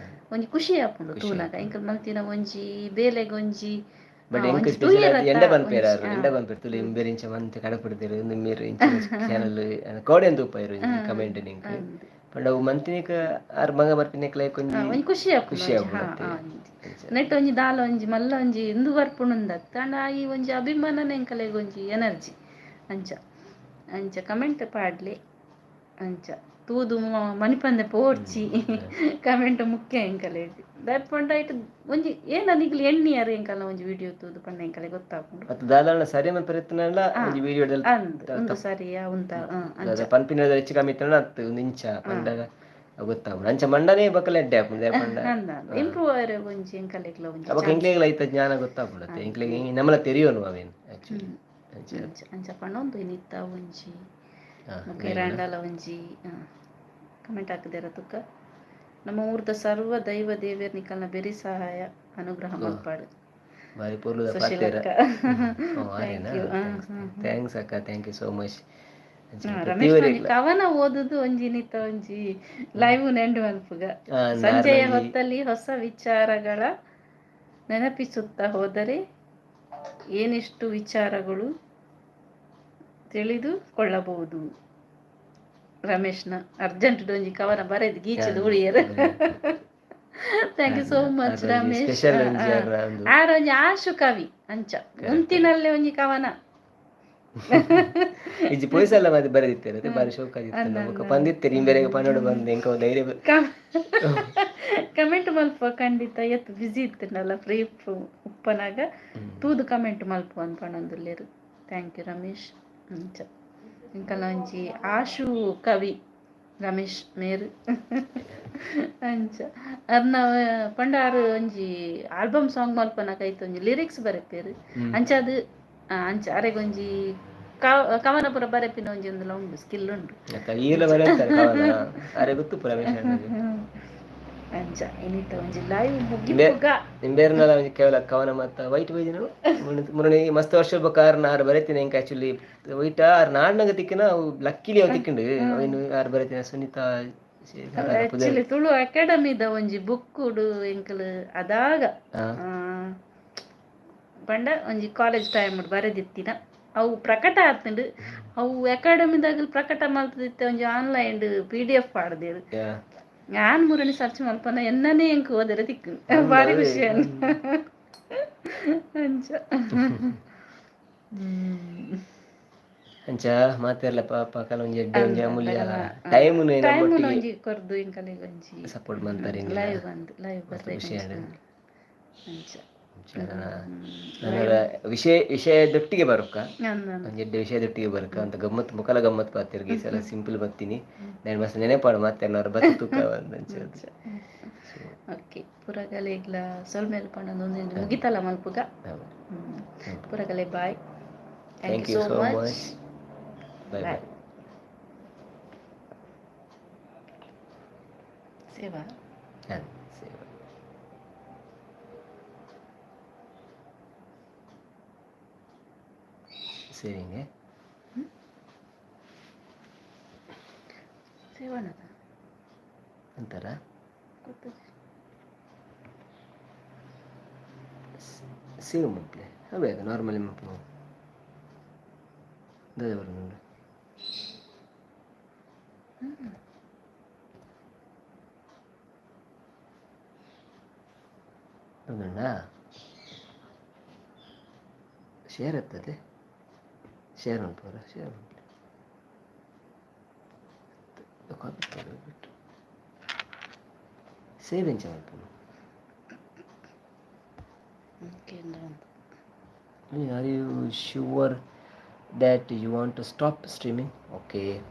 ಒಂಜಿ ಖುಷಿ ಆಪುಂಡು ತೂನಗ ಎಂಕಲ್ ಮಲ್ತಿನ ಒಂಜಿ ಬೇಲೆಗ ಒಂಜಿ ಬಟ್ ಎಂಕ ಸ್ಪೆಷಲ್ ಎಂಡ ಬನ್ಪೇರಾರು ಎಂಡ ಬನ್ಪೇರು ತುಲೆ ಇಂಬೇರೆ ಇಂಚ ಮಂತೆ ಕಡಪಡ್ದೇರು ನಿಮ್ಮೇರು ಇಂಚ ಚಾನಲ್ ಕೋಡೆ ಅಂತ ಉಪಾಯರು ಕಮೆಂಟ್ ನಿಂಕ ಪಂಡ ಅವು ಮಂತಿನಿಕ ಆರ್ ಮಗ ಬರ್ಪಿನಿಕ ಲೈಕ್ ಒಂಜಿ ಖುಷಿ ಆಪುಂಡು ನೆಟ್ ಒಂಜಿ ದಾಲ ಒಂಜಿ ಮಲ್ಲ ಒಂಜಿ ಇಂದು ಬರ್ಪುಂಡತ್ತ ಅಂಡ ಈ ಒಂಜಿ ಅಭಿಮಾನನ ಎಂಕಲೆಗ ಒಂಜಿ ಎನರ್ಜಿ ಅಂಚ ಅಂಚ ಕಮೆಂಟ್ ಪಾಡ್ಲಿ ಅಂಚ ತೂದು ಮಣಿಪಂದೆ ಪೋಡ್ಚಿ ಕಮೆಂಟ್ ಮುಖ್ಯ ಎಂಕಲೆಗ್ ದರ್ಪಂಡ ಇಟ್ಟು ಒಂಜಿ ಏನ ನಿಗ್ಲಿ ಎಣ್ಣಿಯಾರು ಎಂಕಲ್ಲ ಒಂಜಿ ವಿಡಿಯೋ ತೂದು ಪಂಡ ಎಂಕಲೆ ಗೊತ್ತಾಪುಂಡು ಮತ್ತೆ ದಾಲ ಸರಿ ಮನ್ ಪ್ರಯತ್ನಲ್ಲ ಒಂಜಿ ವಿಡಿಯೋದಲ್ಲಿ ಒಂದು ಸರಿಯಾ ಉಂತ ಅಂಚ ಪನ್ಪಿನ ಹೆಚ್ಚು ಕಮ್ಮಿ ಇತ್ತನ ಅತ್ತು ನಿಂಚ ಪಂಡಗ ಗೊತ್ತಾಪುಂಡು ಅಂಚ ಮಂಡನೆ ಬಕಲ ಎಡ್ಡೆ ಆಪುಂಡು ಪಂಡ ಇಂಪ್ರೂವ್ ಆರೆ ಒಂಜಿ ಎಂಕಲೆಗ್ಲ ಒಂಜಿ ಅವಾಗ ಎಂಕ್ಲೆಗ್ಲ ಐತ ಜ್ಞಾನ ಗೊತ್ತಾಪುಂಡು ಎಂಕ್ಲೆಗ್ ನಮ್ಮಲ ತೆರಿಯೋನು ಅವೇನು ಆಕ್ಚುಲಿ ಅಂಚ ಪಂಡೊಂದು ಏನಿತ್ತ ಒಂಜಿ ಮುಖೇರಾಂಡಲ ಒಂಜಿ ಕಮೆಂಟ್ ಹಾಕಿದಾರ ತುಕ್ಕ ನಮ್ಮ ಊರ್ದ ಸರ್ವ ದೈವ ದೇವಿಯರ್ ನಿಕಲ್ನ ಬೆರಿ ಸಹಾಯ ಅನುಗ್ರಹ ಮಲ್ಪಾಡು ಬಾರಿ ಪೂರ್ಲದ ಪಾತೆರ ಥ್ಯಾಂಕ್ಸ್ ಅಕ್ಕ thank you so much. Ramesh ಕವನ ಓದುದು ಒಂಜಿ ನಿತ್ತ ಒಂಜಿ ಲೈವ್ ನೆಂಡು ಮಲ್ಪುಗ ಸಂಜೆಯ ಹೊತ್ತಲ್ಲಿ ಹೊಸ ವಿಚಾರಗಳ ನೆನಪಿಸುತ್ತಾ ಹೋದರೆ ಏನಿಷ್ಟು ವಿಚಾರಗಳು ತಿಳಿದುಕೊಳ್ಳಬಹುದು. ರಮೇಶ್ನ ಅರ್ಜೆಂಟ್ ಒಂಜಿ ಕವನ ಬರೆದು ಗೀಚದು ಉಳಿಯರು. Thank you so much Ramesh. ಆರ ಒಂಜಿ ಆಶು ಕವಿ ಅಂಚ ಮುಂತಿನಲ್ಲೇ ಒಂಜಿ ಕವನ ಇಜ್ಜಿ ಪೊಯ್ಸಲ್ಲ ಮತ್ತೆ ಬರೆದಿತ್ತೇನೆ ಬಾರಿ ಶೋಕ ಪಂದಿತ್ತೇನೆ ಬೇರೆ ಪನ್ನೋಡು ಬಂದು ಎಂಕ ಧೈರ್ಯ ಕಮೆಂಟ್ ಮಲ್ಪ ಖಂಡಿತ ಎತ್ತು ಬಿಸಿ ಇತ್ತನಲ್ಲ ಫ್ರೀ ಉಪ್ಪನಾಗ ತೂದು ಕಮೆಂಟ್ ಮಲ್ಪ ಅನ್ಪಣೊಂದುಲ್ಲೇರು. ಥ್ಯಾಂಕ್ ಯು ರಮೇಶ್ ಅಂಚ ಇಂಕಲ ಒಂಜಿ ಆಶು ಕವಿ ರಮೇಶ್ ಮೇರು ಅಂಚ ಅರ್ನ ಪಂಡಾರು ಒಂಜಿ ಆಲ್ಬಮ್ ಸಾಂಗ್ ಮಲ್ಪನಕೈತ ಒಂಜಿ ಲಿರಿಕ್ಸ್ ಬರೆಪೇರು ಅಂಚ ಅದು ಅಂಚ ಅರೆಗೊಂಜಿ ಕವನ ಪುರ ಬರೆಪಿನ ಒಂಜಿ ಒಂದುಲ ಉಂಡು ಸ್ಕಿಲ್ ಉಂಡು ಅಂಚ ಇನ್ನಿತ ಒಂಜಿ ಲೈವ್ ಮುಗಿಪುಗ ನಿಂಬೇರ್ನಲ ಒಂಜಿ ಕೇವಲ ಕವನ ಮತ್ತ ವೈಟ್ ಬೈದಿನ ಮುರಣಿ ಮಸ್ತ್ ವರ್ಷ ಬಕಾರ್ನ ಆರು ಬರೆತಿನ ಎಂಕ ಆಕ್ಚುಲಿ ವೈಟ್ ಆರು ನಾಡ್ನಗ ತಿಕ್ಕಿನ ಅವು ಲಕ್ಕಿಲಿ ಅವು ತಿಕ್ಕಿಂಡು ಅವಿನ ಆರು ಬರೆತಿನ ಸುನೀತಾ ಆಕ್ಚುಲಿ ತುಳು ಅಕಾಡೆಮಿದ ಒಂಜಿ ಬುಕ್ ಉಡು ಎಂಕಲ್ ಅದಾಗ ಪಂಡ ಒಂಜಿ ಕಾಲೇಜ್ ಟೈಮ್ ಬರೆದಿತ್ತಿನ ಅವು ಪ್ರಕಟ ಆತುಂಡು ಅವು ಅಕಾಡೆಮಿದಾಗ ಪ್ರಕಟ ಮಲ್ತದಿತ್ತೆ ಒಂಜಿ ಆನ್ಲೈನ್ PDF ಪಾಡ್ದೇರು ഞാൻ മുരണി സർച്ച് മൽപ്പന എന്നനെ എനിക്ക് ഓದರ ತಿಕ್ಕು ಬಾರಿ ಖುಷಿ ಅಂಚ ಮಾತೆರ್ಲ ಪಾಪ ಕಲೊಂಜಿ ಎಡ್ಡೆ ಒಂಜಿ ಅಮೂಲ್ಯ ಟೈಮ್ ಒಂಜಿ ಕೊರ್ದು ಇಂಕಲೆ ಒಂಜಿ ಸಪೋರ್ಟ್ ಮಾಡ್ತಾರೆ ಲೈವ್ ಬಂದು ಲೈವ್ ಬರ್ರೆ ಅಂಚ ನನಗ ವಿಷಯದೊಟ್ಟಿಗೆ ಬರೋಕ ಅಂದಂದು ಒಂಜೆಡ್ಡೆ ವಿಷಯದೊಟ್ಟಿಗೆ ಬರೋಕ ಅಂತ ಗಮ್ಮತ್ ಮುಖಲ ಗಮ್ಮತ್ ಪಾತಿರ್ಗೆ ಈ ಸಲ ಸಿಂಪಲ್ ಬತ್ತೀನಿ ನಾನು ಮಸ್ತ್ ನೆನೆಪಾಡು ಮತ್ತೆ ಎಲ್ಲರೂ ಬತ್ತು ತೂಕ ಅಂಚದು ಓಕೆ ಪುರಗಲೆಗ್ಲ ಸೊಲ್ಮೇಲ್ ಪಂಡೊಂದು ಮುಗಿತಲ್ಲ ಮಲ್ಪುಗ ಪುರಗಲೆ bye thank you so much bye bye ಸೇವಾ ಸೇವಿಂಗ್ ಸೇವಣದ ಅಂತಾರ ಸೇವ್ ಮಕ್ಕಳೇ ಅವಾಗ ನಾರ್ಮಲಿ ಮಕ್ಕಳು ದಾದ ಬರೋದು ಅದಣ್ಣ ಶೇರ್ ಆಗ್ತದೆ ಶೇರ್ ಉಂಟು ಶೇರ್ ಉಂಟು ಬಿಟ್ಟು ಸೇವ್ ಎಂಚ ಮಾಡ್ತಾನೆ Are you sure that you want to stop streaming? Okay.